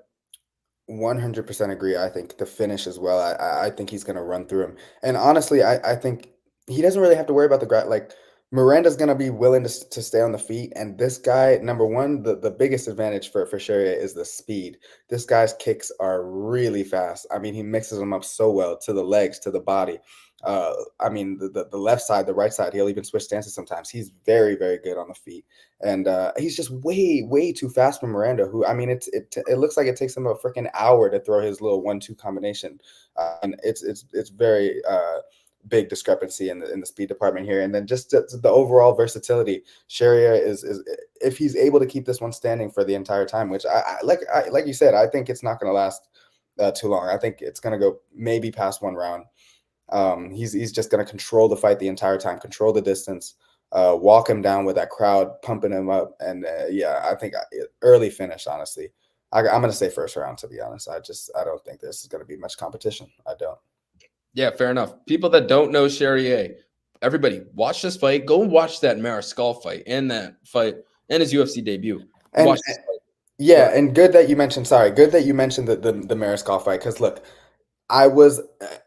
100% agree. I think the finish as well. I think he's going to run through him. And honestly, I think he doesn't really have to worry about the ground. Like, Miranda's going to be willing to stay on the feet. And this guy, number one, the biggest advantage for Charrier is the speed. This guy's kicks are really fast. I mean, he mixes them up so well to the legs, to the body. I mean, the left side, the right side, he'll even switch stances sometimes. He's very, very good on the feet. And he's just way, way too fast for Miranda, who, I mean, it looks like it takes him a freaking hour to throw his little 1-2 combination. And it's very big discrepancy in the speed department here. And then just the overall versatility. Charrier is if he's able to keep this one standing for the entire time, which like you said, I think it's not going to last too long. I think it's going to go maybe past 1 round. He's just going to control the fight the entire time, control the distance, walk him down with that crowd pumping him up. And yeah, I think early finish, honestly. I'm going to say first round, to be honest. I don't think this is going to be much competition. I don't. Yeah, fair enough. People that don't know Charrier, everybody watch this fight. Go and watch that Mariscal fight and that fight and his UFC debut. And, watch this fight. Yeah, and good that you mentioned the Mariscal fight, because look, I was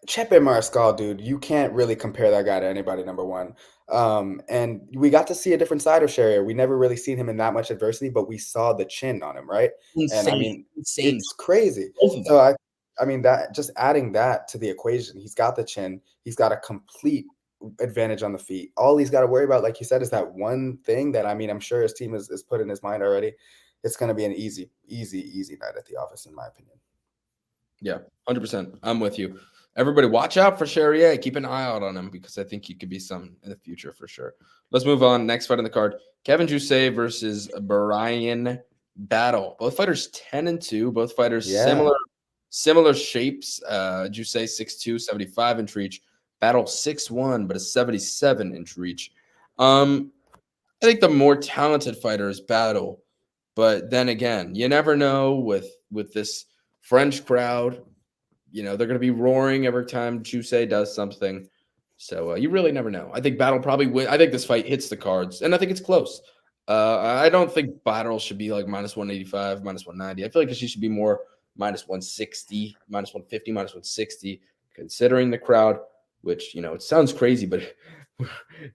Chepe Mariscal, dude. You can't really compare that guy to anybody, number one. And we got to see a different side of Charrier. We never really seen him in that much adversity, but we saw the chin on him, right? Insane, and I mean, insane. It's crazy. So I mean, that just adding that to the equation, he's got the chin, he's got a complete advantage on the feet. All he's got to worry about, like you said, is that one thing that, I mean, I'm sure his team is put in his mind already. It's going to be an easy night at the office, in my opinion. Yeah, 100%. I'm with you. everybody watch out for Charrier. Keep an eye out on him because I think he could be some in the future for sure. Let's move on. Next fight on the card: Kevin Jousset versus Brian Battle. Both fighters 10-2. Both fighters Yeah. similar shapes. Jousset 6'2", 75-inch reach. Battle 6'1", but a 77-inch reach. I think the more talented fighter is Battle, but then again, you never know with this French crowd. You know, they're going to be roaring every time Jousset does something. So you really never know. I think Battle probably win. I think this fight hits the cards, and I think it's close. I don't think Battle should be like minus 185, minus 190. I feel like she should be more minus 160, minus 150, minus 160, considering the crowd, which, you know, it sounds crazy, but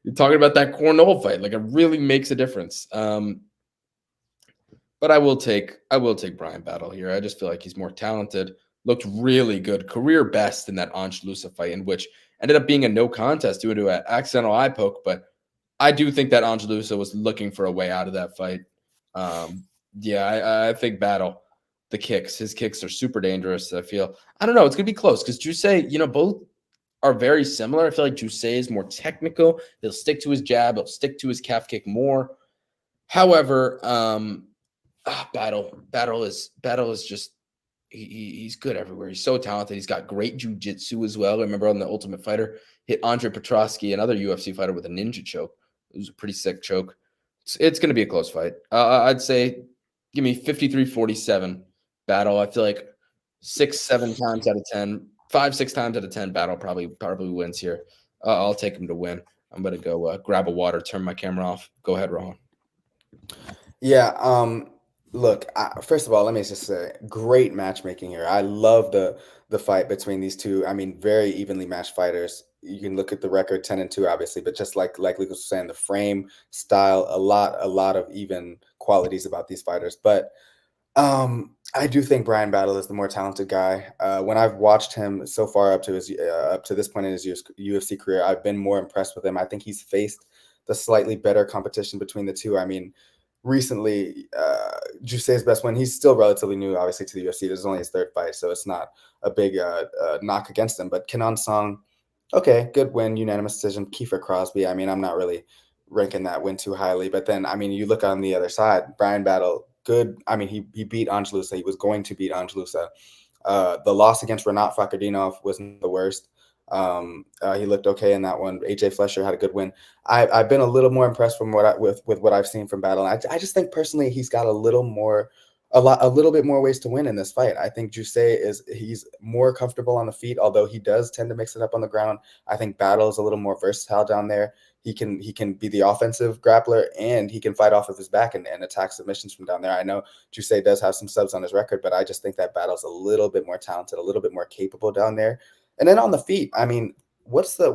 you're talking about that Cornhole fight. Like, it really makes a difference. But I will take Brian Battle here. I just feel like he's more talented. Looked really good, career best in that Angelusa fight, in which ended up being a no contest due to an accidental eye poke. But I do think that Angelusa was looking for a way out of that fight. Yeah, I think Battle, his kicks are super dangerous. I don't know, it's gonna be close because Jousset, you know, both are very similar. I feel like Jousset is more technical. He'll stick to his jab. He'll stick to his calf kick more. However, Battle is just he's good everywhere. He's so talented. He's got great jujitsu as well. I remember on the Ultimate Fighter, hit Andre Petrosky, another UFC fighter, with a ninja choke. It was a pretty sick choke. It's going to be a close fight. I'd say give me 53-47 Battle. I feel like 6-7 times out of 10, 5-6 times out of 10, Battle probably wins here. I'll take him to win. I'm going to go grab a water, turn my camera off. Go ahead, Rohan. Yeah. Look, first of all, let me just say, great matchmaking here. I love the fight between these two. I mean, very evenly matched fighters. You can look at the record 10-2, obviously, but just like Lucas was saying, the frame, style, a lot of even qualities about these fighters. But I do think Brian Battle is the more talented guy. When I've watched him so far up to this point in his UFC career, I've been more impressed with him. I think he's faced the slightly better competition between the two. I mean, recently, Jousset's best win. He's still relatively new, obviously, to the UFC. This is only his third fight, so it's not a big knock against him. But Kenan Song, okay, good win, unanimous decision. Kiefer Crosby, I mean, I'm not really ranking that win too highly. But then, I mean, you look on the other side, Brian Battle, good. I mean, he beat Angelusa. He was going to beat Angelusa. The loss against Renat Fakardinov wasn't the worst. He looked okay in that one. AJ Flesher had a good win. I've been a little more impressed from with what I've seen from Battle. And I just think personally he's got a little bit more ways to win in this fight. I think he's more comfortable on the feet, although he does tend to mix it up on the ground. I think Battle is a little more versatile down there. He can be the offensive grappler, and he can fight off of his back and attack submissions from down there. I know Jousset does have some subs on his record, but I just think that Battle's a little bit more talented, a little bit more capable down there. And then on the feet, I mean, what's the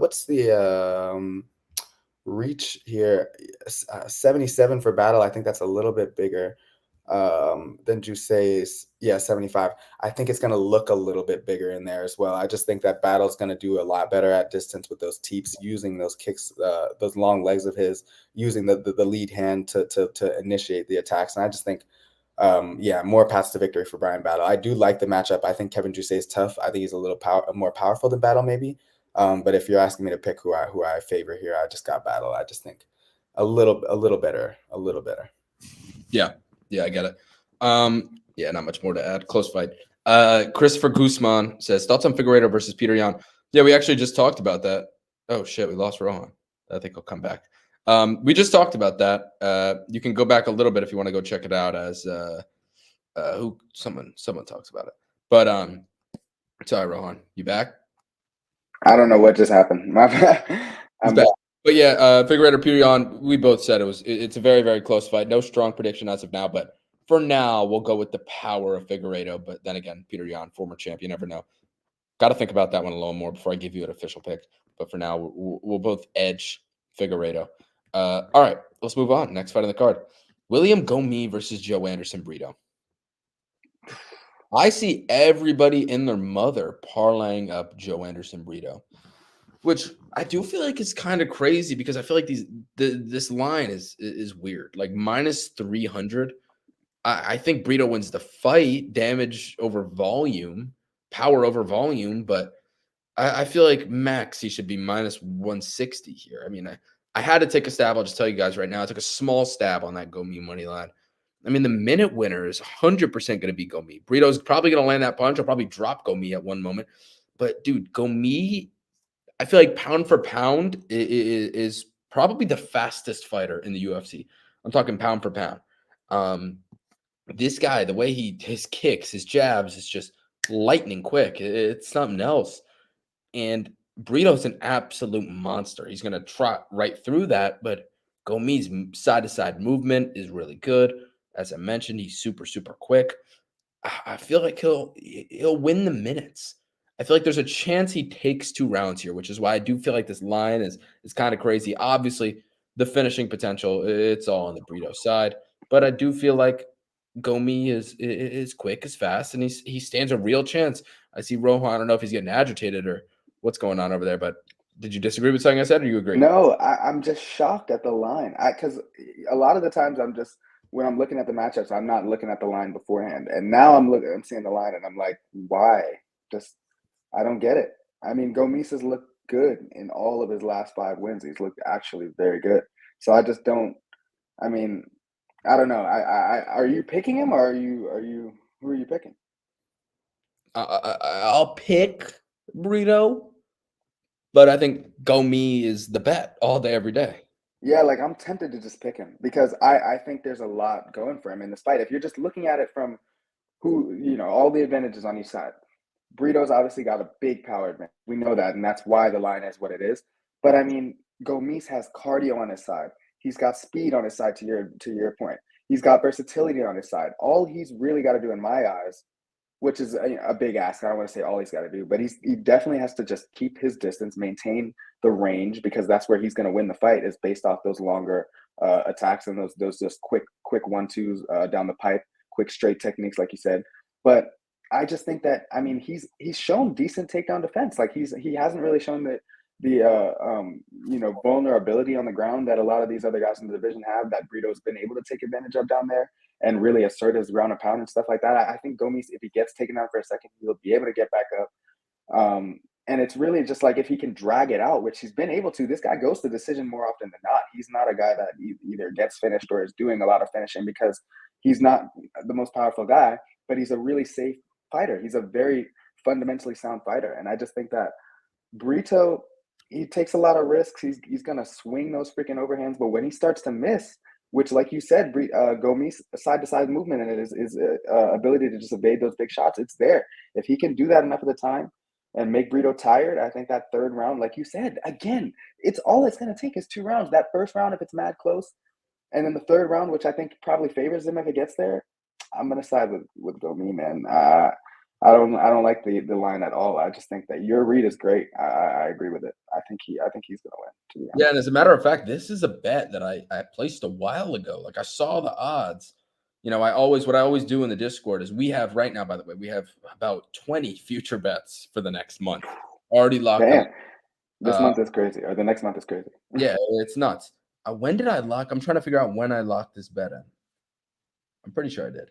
reach here? 77 for Battle. I think that's a little bit bigger than Jousset's. Yeah, 75. I think it's going to look a little bit bigger in there as well. I just think that Battle's going to do a lot better at distance with those teeps, using those kicks, those long legs of his, using the lead hand to initiate the attacks. And I just think, more paths to victory for Brian Battle. I do like the matchup. I think Kevin Jousset is tough. I think he's a little more powerful than Battle, maybe. But if you're asking me to pick who I favor here, I just got Battle. I just think a little better. Yeah, I get it. Yeah, not much more to add. Close fight. Christopher Guzman says thoughts on Figueiredo versus Peter Yan. Yeah, we actually just talked about that. Oh shit, we lost Rohan. I think he'll come back. We just talked about that. You can go back a little bit if you want to go check it out as someone talks about it. But sorry, Rohan, you back? I don't know what just happened. My bad. I'm back. But yeah, Figueiredo Peter Yan, we both said it's a very, very close fight. No strong prediction as of now, but for now we'll go with the power of Figueiredo. But then again, Peter Yan, former champ, you never know. Got to think about that one a little more before I give you an official pick. But for now, we'll both edge Figueiredo. All right, let's move on. Next fight on the card: William Gomis versus Joe Anderson Brito. I see everybody and their mother parlaying up Joe Anderson Brito, which I do feel like is kind of crazy because I feel like this line is weird. Like minus 300. I think Brito wins the fight, damage over volume, power over volume, but I feel like max he should be minus 160 here. I mean, I had to take a stab. I'll just tell you guys right now. I took a small stab on that Gomi money line. I mean, the minute winner is 100% going to be Gomi. Burrito's probably going to land that punch. I'll probably drop Gomi at one moment. But, dude, Gomi, I feel like pound for pound is probably the fastest fighter in the UFC. I'm talking pound for pound. This guy, the way his kicks, his jabs, is just lightning quick. It's something else. And Burrito's an absolute monster. He's going to trot right through that, but Gomi's side-to-side movement is really good. As I mentioned, he's super, super quick. I feel like he'll win the minutes. I feel like there's a chance he takes 2 rounds here, which is why I do feel like this line is kind of crazy. Obviously, the finishing potential, it's all on the Burrito side, but I do feel like Gomi is quick, is fast, and he stands a real chance. I see Rohan. I don't know if he's getting agitated or what's going on over there, but did you disagree with something I said, or you agree? No, I'm just shocked at the line. Because a lot of the times when I'm looking at the matchups, I'm not looking at the line beforehand, and now I'm seeing the line, and I'm like, why? Just I don't get it. I mean, Gomis has looked good in all of his last 5 wins. He's looked actually very good. So I just don't. I mean, I don't know. Are you picking him, or who are you picking? I'll pick Burrito, but I think Gomi is the bet all day, every day. Yeah, like I'm tempted to just pick him because I think there's a lot going for him in this fight. If you're just looking at it from all the advantages on each side. Burrito's obviously got a big power advantage. We know that, and that's why the line is what it is. But I mean, Gomis has cardio on his side. He's got speed on his side. To your point, he's got versatility on his side. All he's really got to do, in my eyes, which is a big ask. I don't want to say all he's got to do, but he definitely has to just keep his distance, maintain the range, because that's where he's going to win the fight. Is based off those longer attacks and those just quick 1-2s down the pipe, quick straight techniques, like you said. But I just think that he's shown decent takedown defense. Like he hasn't really shown the vulnerability on the ground that a lot of these other guys in the division have, that Brito's been able to take advantage of down there and really assert his ground and pound and stuff like that. I think Gomis, if he gets taken down for a second, he'll be able to get back up. And it's really just like if he can drag it out, which he's been able to. This guy goes to decision more often than not. He's not a guy that either gets finished or is doing a lot of finishing because he's not the most powerful guy, but he's a really safe fighter. He's a very fundamentally sound fighter. And I just think that Brito, he takes a lot of risks. He's going to swing those freaking overhands. But when he starts to miss, which, like you said, Gomis side-to-side movement and his ability to just evade those big shots, it's there. If he can do that enough of the time and make Brito tired, I think that third round, like you said, again, it's going to take is 2 rounds. That first round, if it's mad close, and then the third round, which I think probably favors him if it gets there, I'm going to side with Gomi, man. I don't like the line at all. I just think that your read is great. I agree with it. I think he's going to win. To be honest. Yeah, and as a matter of fact, this is a bet that I placed a while ago. Like I saw the odds. What I always do in the Discord is we have right now, by the way, we have about 20 future bets for the next month already locked up. This month is crazy, or the next month is crazy. Yeah, it's nuts. When did I lock? I'm trying to figure out when I locked this bet in. I'm pretty sure I did.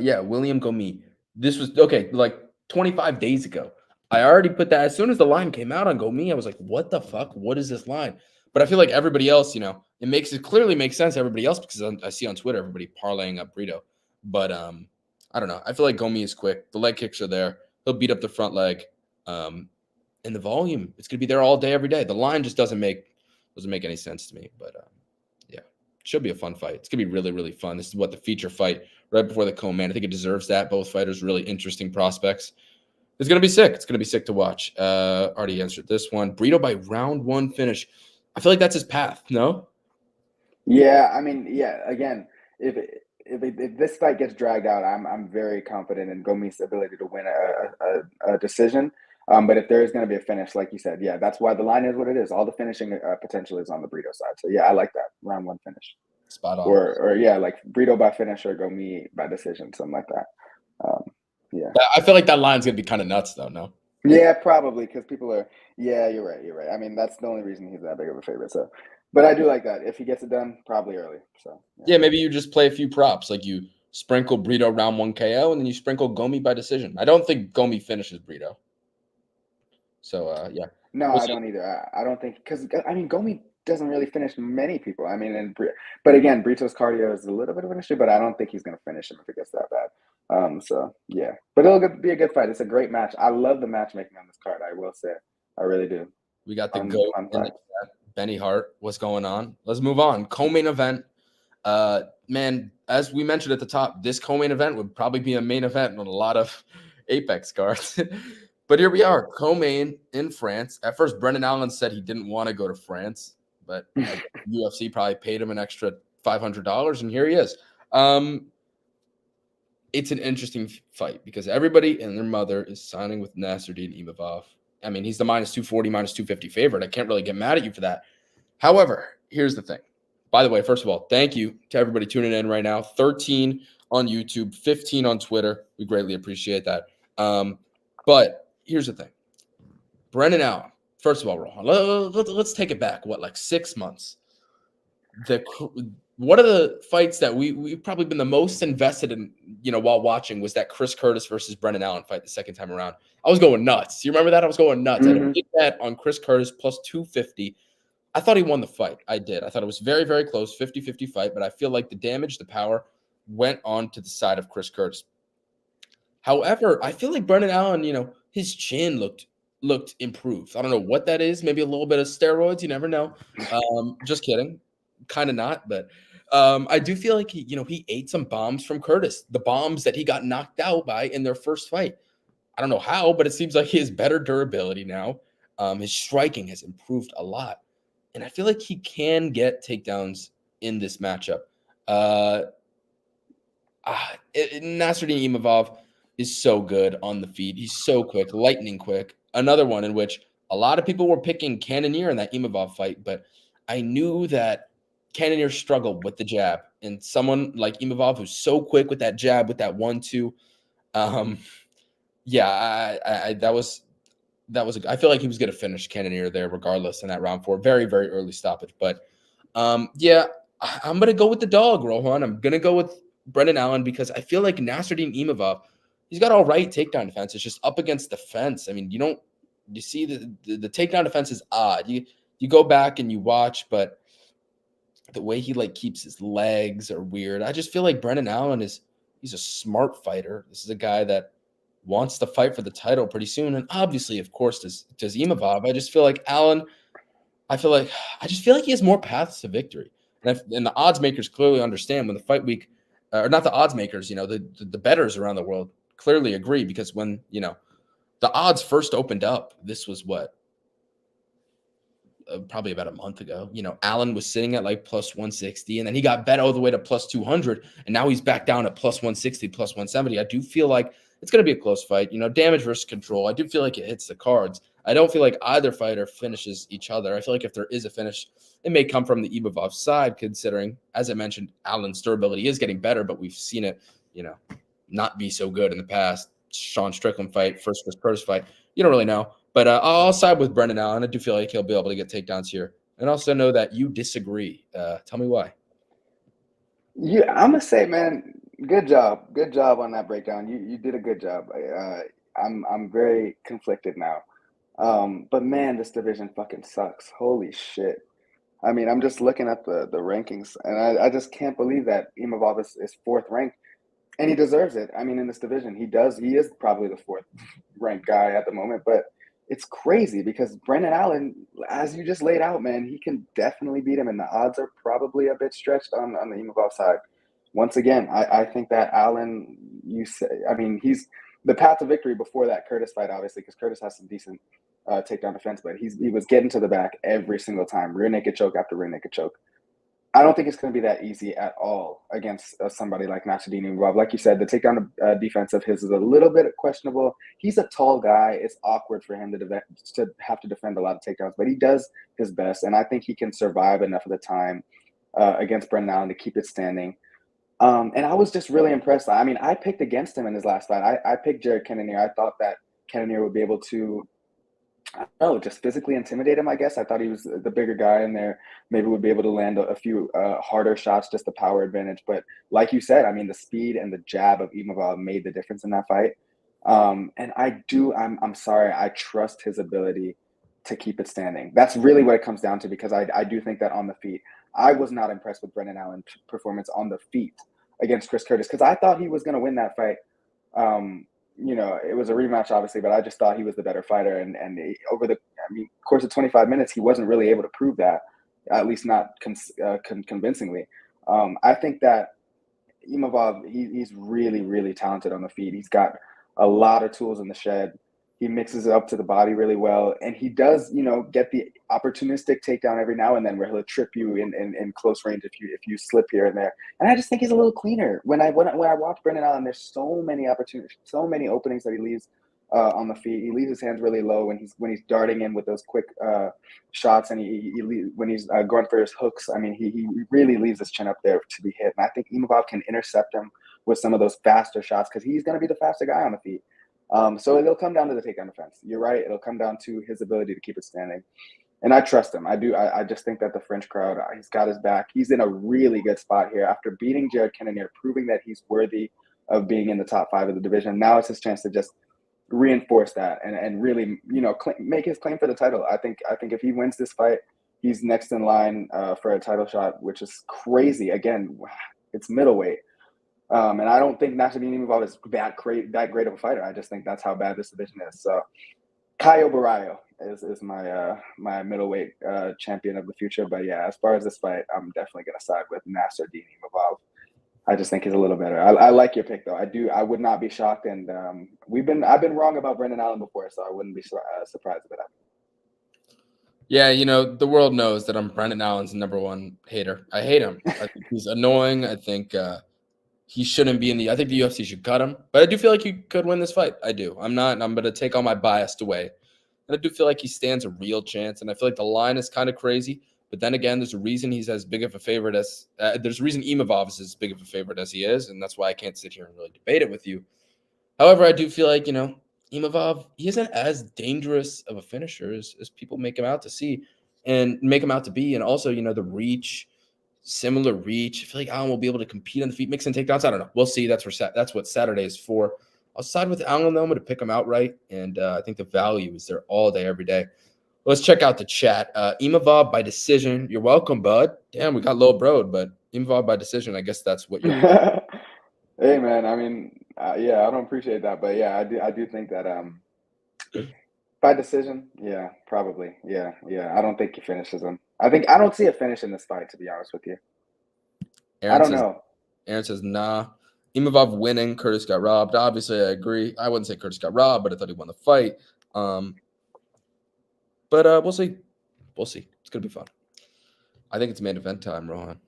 Yeah, William Gomi. This was okay, like 25 days ago. I already put that as soon as the line came out on Gomi. I was like, what the fuck? What is this line? But I feel like everybody else, it clearly makes sense to everybody else because I see on Twitter everybody parlaying up Brito. But I don't know. I feel like Gomi is quick. The leg kicks are there. He'll beat up the front leg. And the volume, it's gonna be there all day, every day. The line just doesn't make any sense to me. But yeah, it should be a fun fight. It's gonna be really, really fun. This is what the feature fight right before the co-main. I think it deserves that. Both fighters really interesting prospects. It's gonna be sick. It's gonna be sick to watch. Already answered this one. Brito by round 1 finish. I feel like that's his path. No. Yeah, Again, if this fight gets dragged out, I'm very confident in Gomi's ability to win a decision. But if there is going to be a finish, like you said, yeah, that's why the line is what it is. All the finishing potential is on the Brito side. So yeah, I like that round 1 finish. Spot on. Or yeah, like Brito by finish or Gomi by decision, something like that. Yeah. I feel like that line's gonna be kind of nuts, though. No. Yeah, probably because people are. Yeah, you're right. You're right. I mean, that's the only reason he's that big of a favorite. So, but I do like that. If he gets it done, probably early. So yeah, maybe you just play a few props, like you sprinkle Brito round 1 KO, and then you sprinkle Gomi by decision. I don't think Gomi finishes Brito. So yeah, No, we'll I see. don't either. I don't think because I mean Gomi doesn't really finish many people. I mean, but again, Brito's cardio is a little bit of an issue, but I don't think he's gonna finish him if it gets that bad. So yeah, but be a good fight. It's a great match. I love the matchmaking on this card. I will say, I really do. We got the Fun, GOAT fun in the fight. chat, Benny Hart. What's going on? Let's move on. Co-main event. Man, as we mentioned at the top, this co-main event would probably be a main event on a lot of Apex cards. But here we are, co-main in France. At first, Brendan Allen said he didn't want to go to France, but I guess UFC probably paid him an extra $500, and here he is. It's an interesting fight because everybody and their mother is signing with Nasruddin Imavov. I mean, he's the minus 240, minus 250 favorite. I can't really get mad at you for that. However, here's the thing. By the way, first of all, thank you to everybody tuning in right now. 13 on YouTube, 15 on Twitter. We greatly appreciate that. But here's the thing. Brendan Allen, first of all, Rohan, let's take it back. What, like 6 months? One of the fights that we've probably been the most invested in, while watching was that Chris Curtis versus Brendan Allen fight the second time around. I was going nuts. You remember that? I was going nuts. I had a big bet on Chris Curtis plus 250. I thought he won the fight. I did. I thought it was very, very close, 50-50 fight, but I feel like the damage, the power went on to the side of Chris Curtis. However, I feel like Brendan Allen, his chin looked improved. I don't know what that is. Maybe a little bit of steroids. You never know. Just kidding. Kind of not, but I do feel like he ate some bombs from Curtis, the bombs that he got knocked out by in their first fight. I don't know how, but it seems like he has better durability now. His striking has improved a lot. And I feel like he can get takedowns in this matchup. Nasruddin Imavov is so good on the feet. He's so quick, lightning quick. Another one in which a lot of people were picking Cannonier in that Imavov fight, but I knew that Cannonier struggled with the jab. And someone like Imavov who's so quick with that jab, with that 1-2, I feel like he was going to finish Cannonier there regardless in that round 4. Very, very early stoppage. But I'm going to go with the dog, Rohan. I'm going to go with Brendan Allen because I feel like Nasruddin Imavov, he's got all right takedown defense. It's just up against the fence. I mean, you see the takedown defense is odd. You go back and you watch, but the way he keeps his legs are weird. I just feel like Brendan Allen he's a smart fighter. This is a guy that wants to fight for the title pretty soon. And obviously, of course, does Imavov. I just feel like Allen, I just feel like he has more paths to victory. And the odds makers clearly understand when the fight week, or not the odds makers, the bettors around the world clearly agree because when, the odds first opened up, this was what? Probably about a month ago. Allen was sitting at plus 160, and then he got bet all the way to plus 200, and now he's back down at plus 160, plus 170. I do feel like it's going to be a close fight. Damage versus control. I do feel like it hits the cards. I don't feel like either fighter finishes each other. I feel like if there is a finish, it may come from the Imavov side, considering, as I mentioned, Allen's durability is getting better, but we've seen it, not be so good in the past. Sean Strickland fight, first Curtis fight. You don't really know. But I'll side with Brendan Allen. I do feel like he'll be able to get takedowns here. And also know that you disagree. Tell me why. Yeah, I'm gonna say, man, good job on that breakdown. You did a good job. I'm very conflicted now. But man, this division fucking sucks. Holy shit. I mean, I'm just looking at the rankings, and I just can't believe that Imavov is fourth ranked, and he deserves it. I mean, in this division, he is probably the fourth ranked guy at the moment, but it's crazy because Brendan Allen, as you just laid out, man, he can definitely beat him, and the odds are probably a bit stretched on the Imavov side. Once again, I think that Allen, he's the path to victory before that Curtis fight, obviously, because Curtis has some decent takedown defense, but he was getting to the back every single time, rear naked choke after rear naked choke. I don't think it's going to be that easy at all against somebody like Nasruddin Imavov. Like you said, the takedown defense of his is a little bit questionable. He's a tall guy. It's awkward for him to have to defend a lot of takedowns, but he does his best, and I think he can survive enough of the time against Brendan Allen to keep it standing. And I was just really impressed. I mean, I picked against him in his last fight. I picked Jared Cannonier. I thought that Cannonier would be able to, I don't know, just physically intimidate him, I guess. I thought he was the bigger guy in there, maybe would be able to land a few harder shots, just the power advantage. But like you said, I mean, the speed and the jab of Imavov made the difference in that fight. And I'm sorry, I trust his ability to keep it standing. That's really what it comes down to, because I do think that on the feet, I was not impressed with Brendan Allen's performance on the feet against Chris Curtis, because I thought he was going to win that fight. It was a rematch, obviously, but I just thought he was the better fighter. And over the course of 25 minutes, he wasn't really able to prove that, at least not convincingly. I think that Imavov, he's really, really talented on the feet. He's got a lot of tools in the shed. He mixes it up to the body really well, and he does, get the opportunistic takedown every now and then where he'll trip you in close range if you slip here and there. And I just think he's a little cleaner. When I watch Brendan Allen, there's so many opportunities, so many openings that he leaves on the feet. He leaves his hands really low when he's darting in with those quick shots, and when he's going for his hooks. I mean, he really leaves his chin up there to be hit. And I think Imavov can intercept him with some of those faster shots, because he's going to be the faster guy on the feet. So it'll come down to the takedown defense. You're right. It'll come down to his ability to keep it standing. And I trust him. I do. I just think that the French crowd, he's got his back. He's in a really good spot here after beating Jared Cannonier, proving that he's worthy of being in the top 5 of the division. Now it's his chance to just reinforce that and really, make his claim for the title. I think if he wins this fight, he's next in line for a title shot, which is crazy. Again, it's middleweight. And I don't think Nassourdine Imavov is that great of a fighter. I just think that's how bad this division is. So Caio Baralho is my middleweight champion of the future. But yeah, as far as this fight, I'm definitely going to side with Nassourdine Imavov. I just think he's a little better. I like your pick though. I would not be shocked. And I've been wrong about Brendan Allen before, so I wouldn't be surprised about that. Yeah, the world knows that I'm Brendan Allen's #1 hater. I hate him. I think he's annoying. I think he shouldn't be I think the UFC should cut him. But I do feel like he could win this fight. I do. I'm going to take all my bias away. And I do feel like he stands a real chance. And I feel like the line is kind of crazy. But then again, there's a reason he's as big of a favorite as there's a reason Imavov is as big of a favorite as he is. And that's why I can't sit here and really debate it with you. However, I do feel like, Imavov, he isn't as dangerous of a finisher as people make him out to see and make him out to be. And also, the reach, similar reach. I feel like Allen will be able to compete on the feet, mix and takedowns. I don't know. We'll see. That's what Saturday is for. I'll side with Allen, though. I'm going to pick him outright. And I think the value is there all day, every day. Let's check out the chat. Imavov by decision. You're welcome, bud. Damn, we got low broad, but Imavov by decision. I guess that's what you're Hey, man. I mean, yeah, I don't appreciate that. But yeah, I do think that by decision, yeah, probably. Yeah. I don't think he finishes him. I don't see a finish in this fight, to be honest with you. I don't know. Aaron says, nah. Imavov winning. Curtis got robbed. Obviously, I agree. I wouldn't say Curtis got robbed, but I thought he won the fight. But we'll see. We'll see. It's going to be fun. I think it's main event time, Rohan.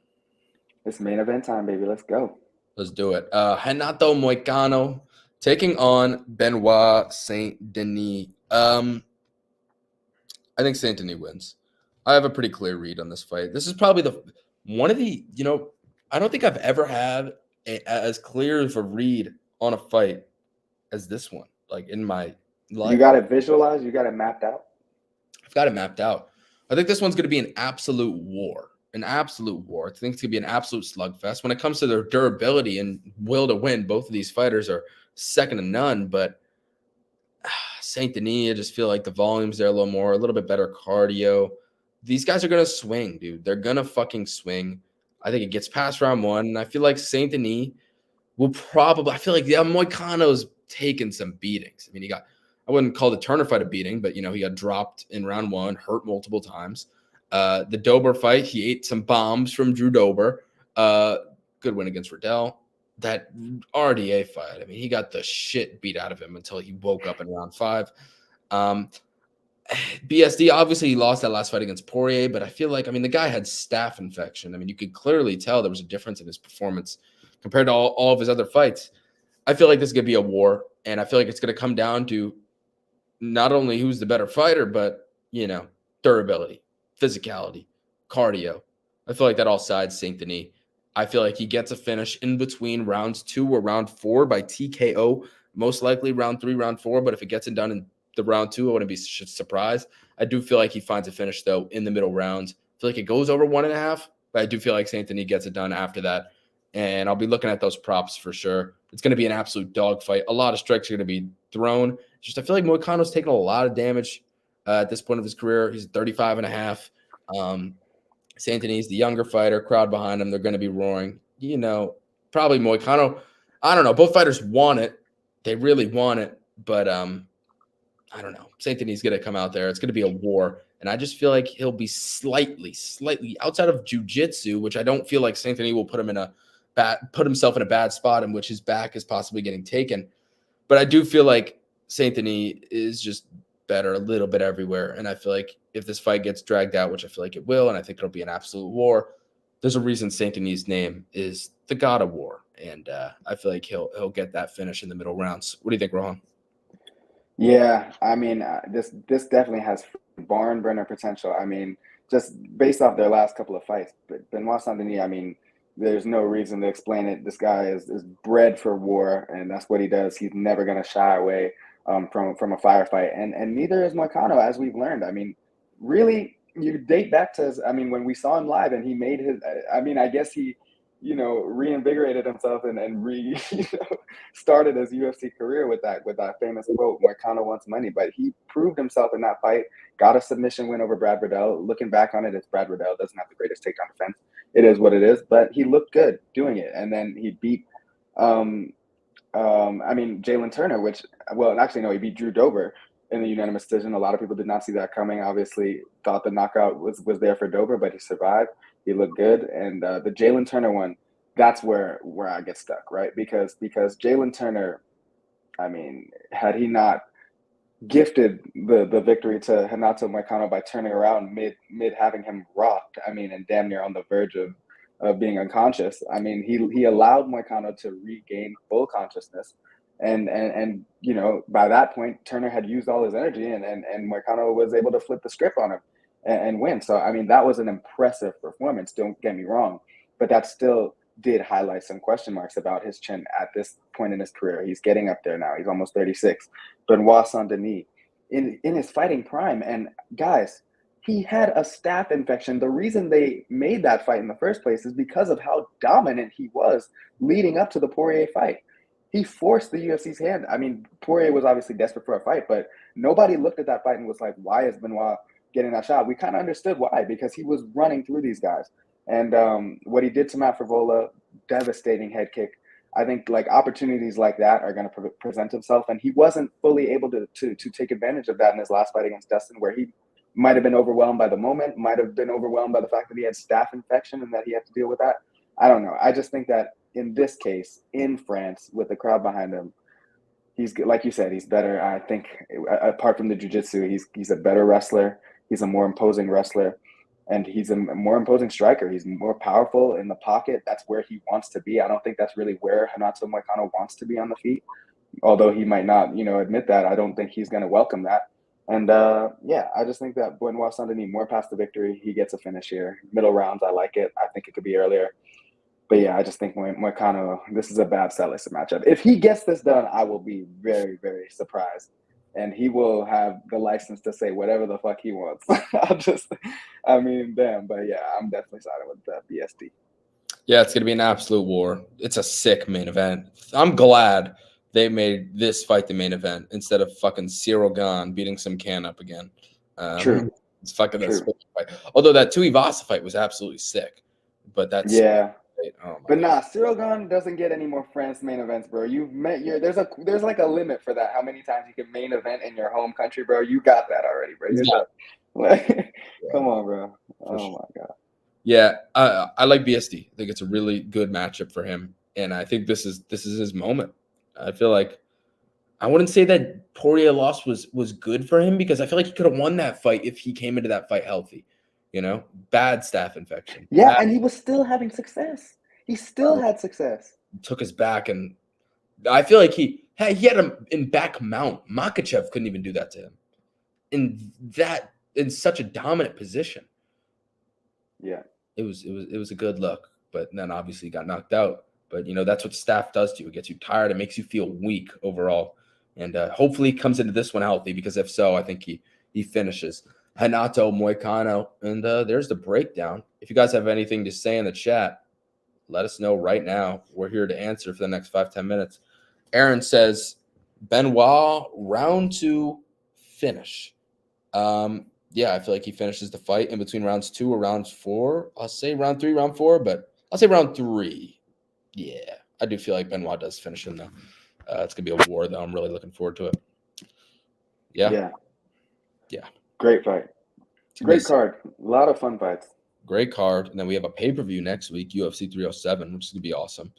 It's main event time, baby. Let's go. Let's do it. Renato Moicano taking on Benoit Saint Denis. I think Saint Denis wins. I have a pretty clear read on this fight. This is probably one of the, I don't think I've ever had as clear of a read on a fight as this one. Like in my life. You got it visualized? You got it mapped out? I've got it mapped out. I think this one's going to be an absolute war. I think it's going to be an absolute slugfest. When it comes to their durability and will to win, both of these fighters are second to none. But Saint Denis, I just feel like the volume's there a little bit better cardio. These guys are going to swing, dude. They're going to fucking swing. I think it gets past round 1. And I feel like Saint Denis will Moicano's taken some beatings. I mean, I wouldn't call the Turner fight a beating, but, he got dropped in round 1, hurt multiple times. The Dober fight, he ate some bombs from Drew Dober. Good win against Riddell. That RDA fight, I mean, he got the shit beat out of him until he woke up in round 5. BSD, obviously, he lost that last fight against Poirier, but I feel like, the guy had staph infection. I mean, you could clearly tell there was a difference in his performance compared to all of his other fights. I feel like this is going to be a war, and I feel like it's going to come down to not only who's the better fighter, but, durability, physicality, cardio. I feel like that all sides Saint Denis. I feel like he gets a finish in between rounds 2 or round 4 by TKO, most likely round 3, round 4. But if it gets it done in the round 2, I wouldn't be surprised. I do feel like he finds a finish, though, in the middle rounds. I feel like it goes over 1.5, but I do feel like Saint Denis gets it done after that. And I'll be looking at those props for sure. It's going to be an absolute dogfight. A lot of strikes are going to be thrown. Just I feel like Moicano's taken a lot of damage at this point of his career. He's 35 and a half. St. Denis, the younger fighter, crowd behind him, they're going to be roaring. Probably Moicano. I don't know. Both fighters want it. They really want it. But I don't know. St. Denis is going to come out there. It's going to be a war. And I just feel like he'll be slightly outside of jiu-jitsu, which I don't feel like St. Denis will put himself in a bad spot in which his back is possibly getting taken. But I do feel like St. Denis is just better a little bit everywhere. And I feel like if this fight gets dragged out, which I feel like it will, and I think it'll be an absolute war, there's a reason St. Denis' name is the God of War. And I feel like he'll get that finish in the middle rounds. What do you think, Rohan? Yeah, I mean, this definitely has barn burner potential. I mean, just based off their last couple of fights, but Benoit Saint-Denis, I mean, there's no reason to explain it. This guy is bred for war, and that's what he does. He's never going to shy away from a firefight, and neither is Moicano, as we've learned. I mean, really, you date back to, when we saw him live, and he made his. I guess he, reinvigorated himself and started his UFC career with that famous quote, "Moicano wants money." But he proved himself in that fight, got a submission win over Brad Riddell. Looking back on it, it's Brad Riddell doesn't have the greatest takedown defense. It is what it is, but he looked good doing it. And then he beat, Jalen Turner, he beat Drew Dober in the unanimous decision. A lot of people did not see that coming. Obviously, thought the knockout was there for Dober, but he survived. He looked good. And the Jalen Turner one, that's where I get stuck, right? Because Jalen Turner, I mean, had he not gifted the victory to Renato Moicano by turning around mid having him rocked, and damn near on the verge of being unconscious. He allowed Moicano to regain full consciousness, and by that point Turner had used all his energy, and Moicano was able to flip the script on him and win. So that was an impressive performance, don't get me wrong, but that still did highlight some question marks about his chin at this point in his career. He's getting up there now. He's almost 36. Benoit Saint-Denis in his fighting prime. And guys, he had a staph infection. The reason they made that fight in the first place is because of how dominant he was leading up to the Poirier fight. He forced the UFC's hand. Poirier was obviously desperate for a fight, but nobody looked at that fight and was like, why is Benoit getting that shot? We kind of understood why, because he was running through these guys. And what he did to Matt Frevola, devastating head kick. I think opportunities like that are going to present himself, and he wasn't fully able to take advantage of that in his last fight against Dustin, where he might have been overwhelmed by the moment, might have been overwhelmed by the fact that he had staph infection and that he had to deal with that. I don't know. I just think that in this case, in France, with the crowd behind him, he's, like you said, he's better. I think apart from the jiu-jitsu, he's a better wrestler. He's a more imposing wrestler. And he's a more imposing striker. He's more powerful in the pocket. That's where he wants to be. I don't think that's really where Renato Moicano wants to be on the feet. Although he might not, admit that. I don't think he's going to welcome that. And, I just think that Benoit Saint-Denis, more past the victory, he gets a finish here. Middle rounds, I like it. I think it could be earlier. But, yeah, I just think Moicano, this is a bad Celeste matchup. If he gets this done, I will be very, very surprised. And he will have the license to say whatever the fuck he wants. Damn. But yeah, I'm definitely siding with BSD. Yeah, it's going to be an absolute war. It's a sick main event. I'm glad they made this fight the main event instead of fucking Cyril Gane beating some can up again. True. It's fucking a fight. Although that Tuivasa fight was absolutely sick. But that's... Yeah. Oh but nah, Cyril Gane doesn't get any more France main events, bro. There's a limit for that. How many times you can main event in your home country, bro? You got that already, bro. Come on, bro. Oh my god. Yeah, I like BSD. I think it's a really good matchup for him, and I think this is his moment. I feel like I wouldn't say that Poirier loss was good for him, because I feel like he could have won that fight if he came into that fight healthy. Bad staph infection. Yeah, and he was still having success. He still had success. Took his back, and I feel like he had him in back mount. Makhachev couldn't even do that to him. In such a dominant position. Yeah. It was a good look, but then obviously got knocked out. But that's what staph does to you. It gets you tired. It makes you feel weak overall. And hopefully he comes into this one healthy, because if so, I think he finishes. Renato Moicano, and there's the breakdown. If you guys have anything to say in the chat, let us know right now. We're here to answer for the next 5-10 minutes. Aaron says, Benoit, round 2 finish. Yeah, I feel like he finishes the fight in between rounds 2 or rounds 4. I'll say round 3, round 4, but I'll say round 3. Yeah, I do feel like Benoit does finish him, though. It's going to be a war, though. I'm really looking forward to it. Yeah. Great fight. Great card. A lot of fun fights. Great card. And then we have a pay-per-view next week, UFC 307, which is going to be awesome.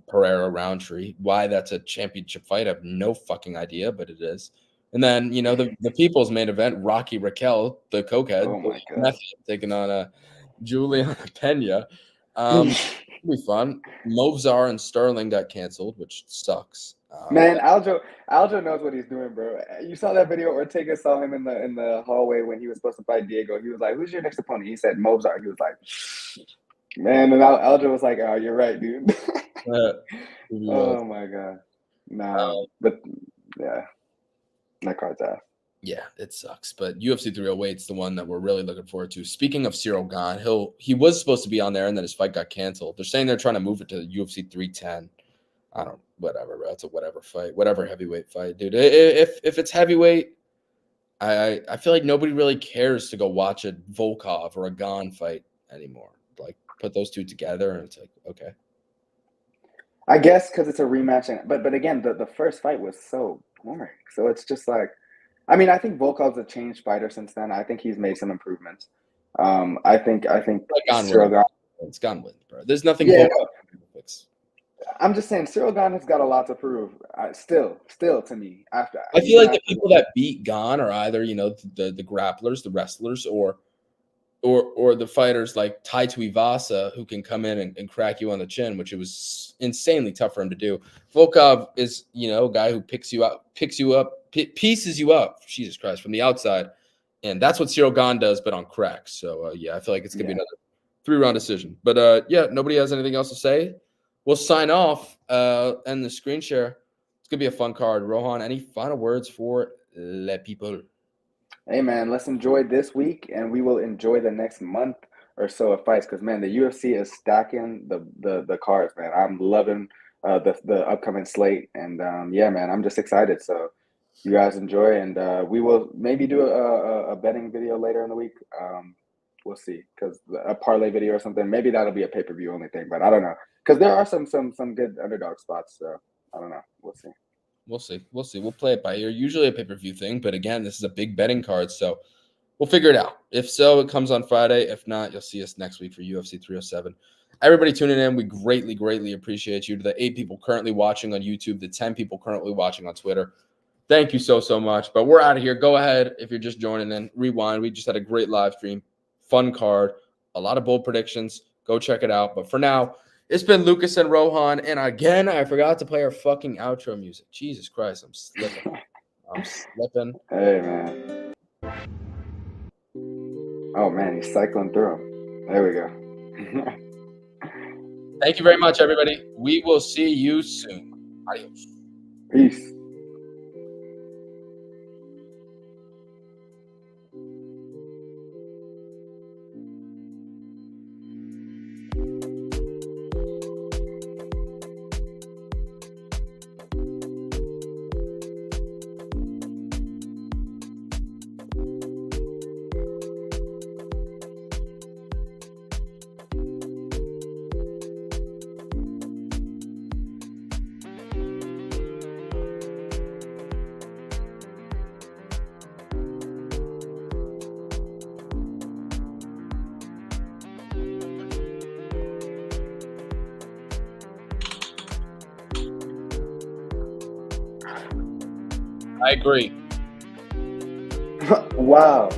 Pereira Roundtree. Why that's a championship fight, I have no fucking idea, but it is. And then, the people's main event, Rocky Raquel, the cokehead, Oh my God. taking on Juliana Pena. It'll be fun. Movzar and Sterling got canceled, which sucks. Man, Aljo knows what he's doing, bro. You saw that video Ortega saw him in the hallway when he was supposed to fight Diego. He was like, "Who's your next opponent?" He said Movzar. He was like, "Man," and Aljo was like, "Oh, you're right, dude." Oh my God. No, but yeah, that card's ass. Yeah, it sucks. But UFC 308 is the one that we're really looking forward to. Speaking of Cyril Gane, he was supposed to be on there, and then his fight got canceled. They're saying they're trying to move it to UFC 310. Whatever, bro. It's a whatever fight, whatever heavyweight fight, dude. If it's heavyweight, I feel like nobody really cares to go watch a Volkov or a Gane fight anymore. Like, put those two together, and it's like, okay. I guess because it's a rematch, but again, the first fight was so boring. So it's just like, I mean, I think Volkov's a changed fighter since then. I think he's made some improvements. I think Cyril Gane. It's Gane wins, bro. There's nothing. Yeah, I'm just saying, Cyril Gane has got a lot to prove. Still to me. After I feel like the people that beat Gane are either the grapplers, the wrestlers, or the fighters like Tai Tuivasa, who can come in and crack you on the chin, which it was insanely tough for him to do. Volkov is a guy who pieces you up. Jesus Christ, from the outside, and that's what Cyril Gane does, but on cracks. So yeah, I feel like it's gonna be another 3-round decision. But yeah, nobody has anything else to say. We'll sign off, end the screen share. It's going to be a fun card. Rohan, any final words for les people? Hey, man, let's enjoy this week, and we will enjoy the next month or so of fights because, man, the UFC is stacking the cards, man. I'm loving the upcoming slate, and, yeah, man, I'm just excited. So you guys enjoy, and we will maybe do a betting video later in the week. We'll see, because a parlay video or something. Maybe that'll be a pay-per-view only thing, but I don't know. Because there are some good underdog spots, so I don't know. We'll see. We'll play it by ear. Usually a pay-per-view thing, but again, this is a big betting card, so we'll figure it out. If so, it comes on Friday. If not, you'll see us next week for UFC 307. Everybody tuning in, we greatly, greatly appreciate you. To the 8 people currently watching on YouTube, the 10 people currently watching on Twitter, thank you so much. But we're out of here. Go ahead, if you're just joining in, rewind. We just had a great live stream. Fun card. A lot of bold predictions. Go check it out. But for now, it's been Lucas and Rohan. And again, I forgot to play our fucking outro music. Jesus Christ, I'm slipping. Hey, man. Oh, man, he's cycling through them. There we go. Thank you very much, everybody. We will see you soon. Adios. Peace. I agree. Wow.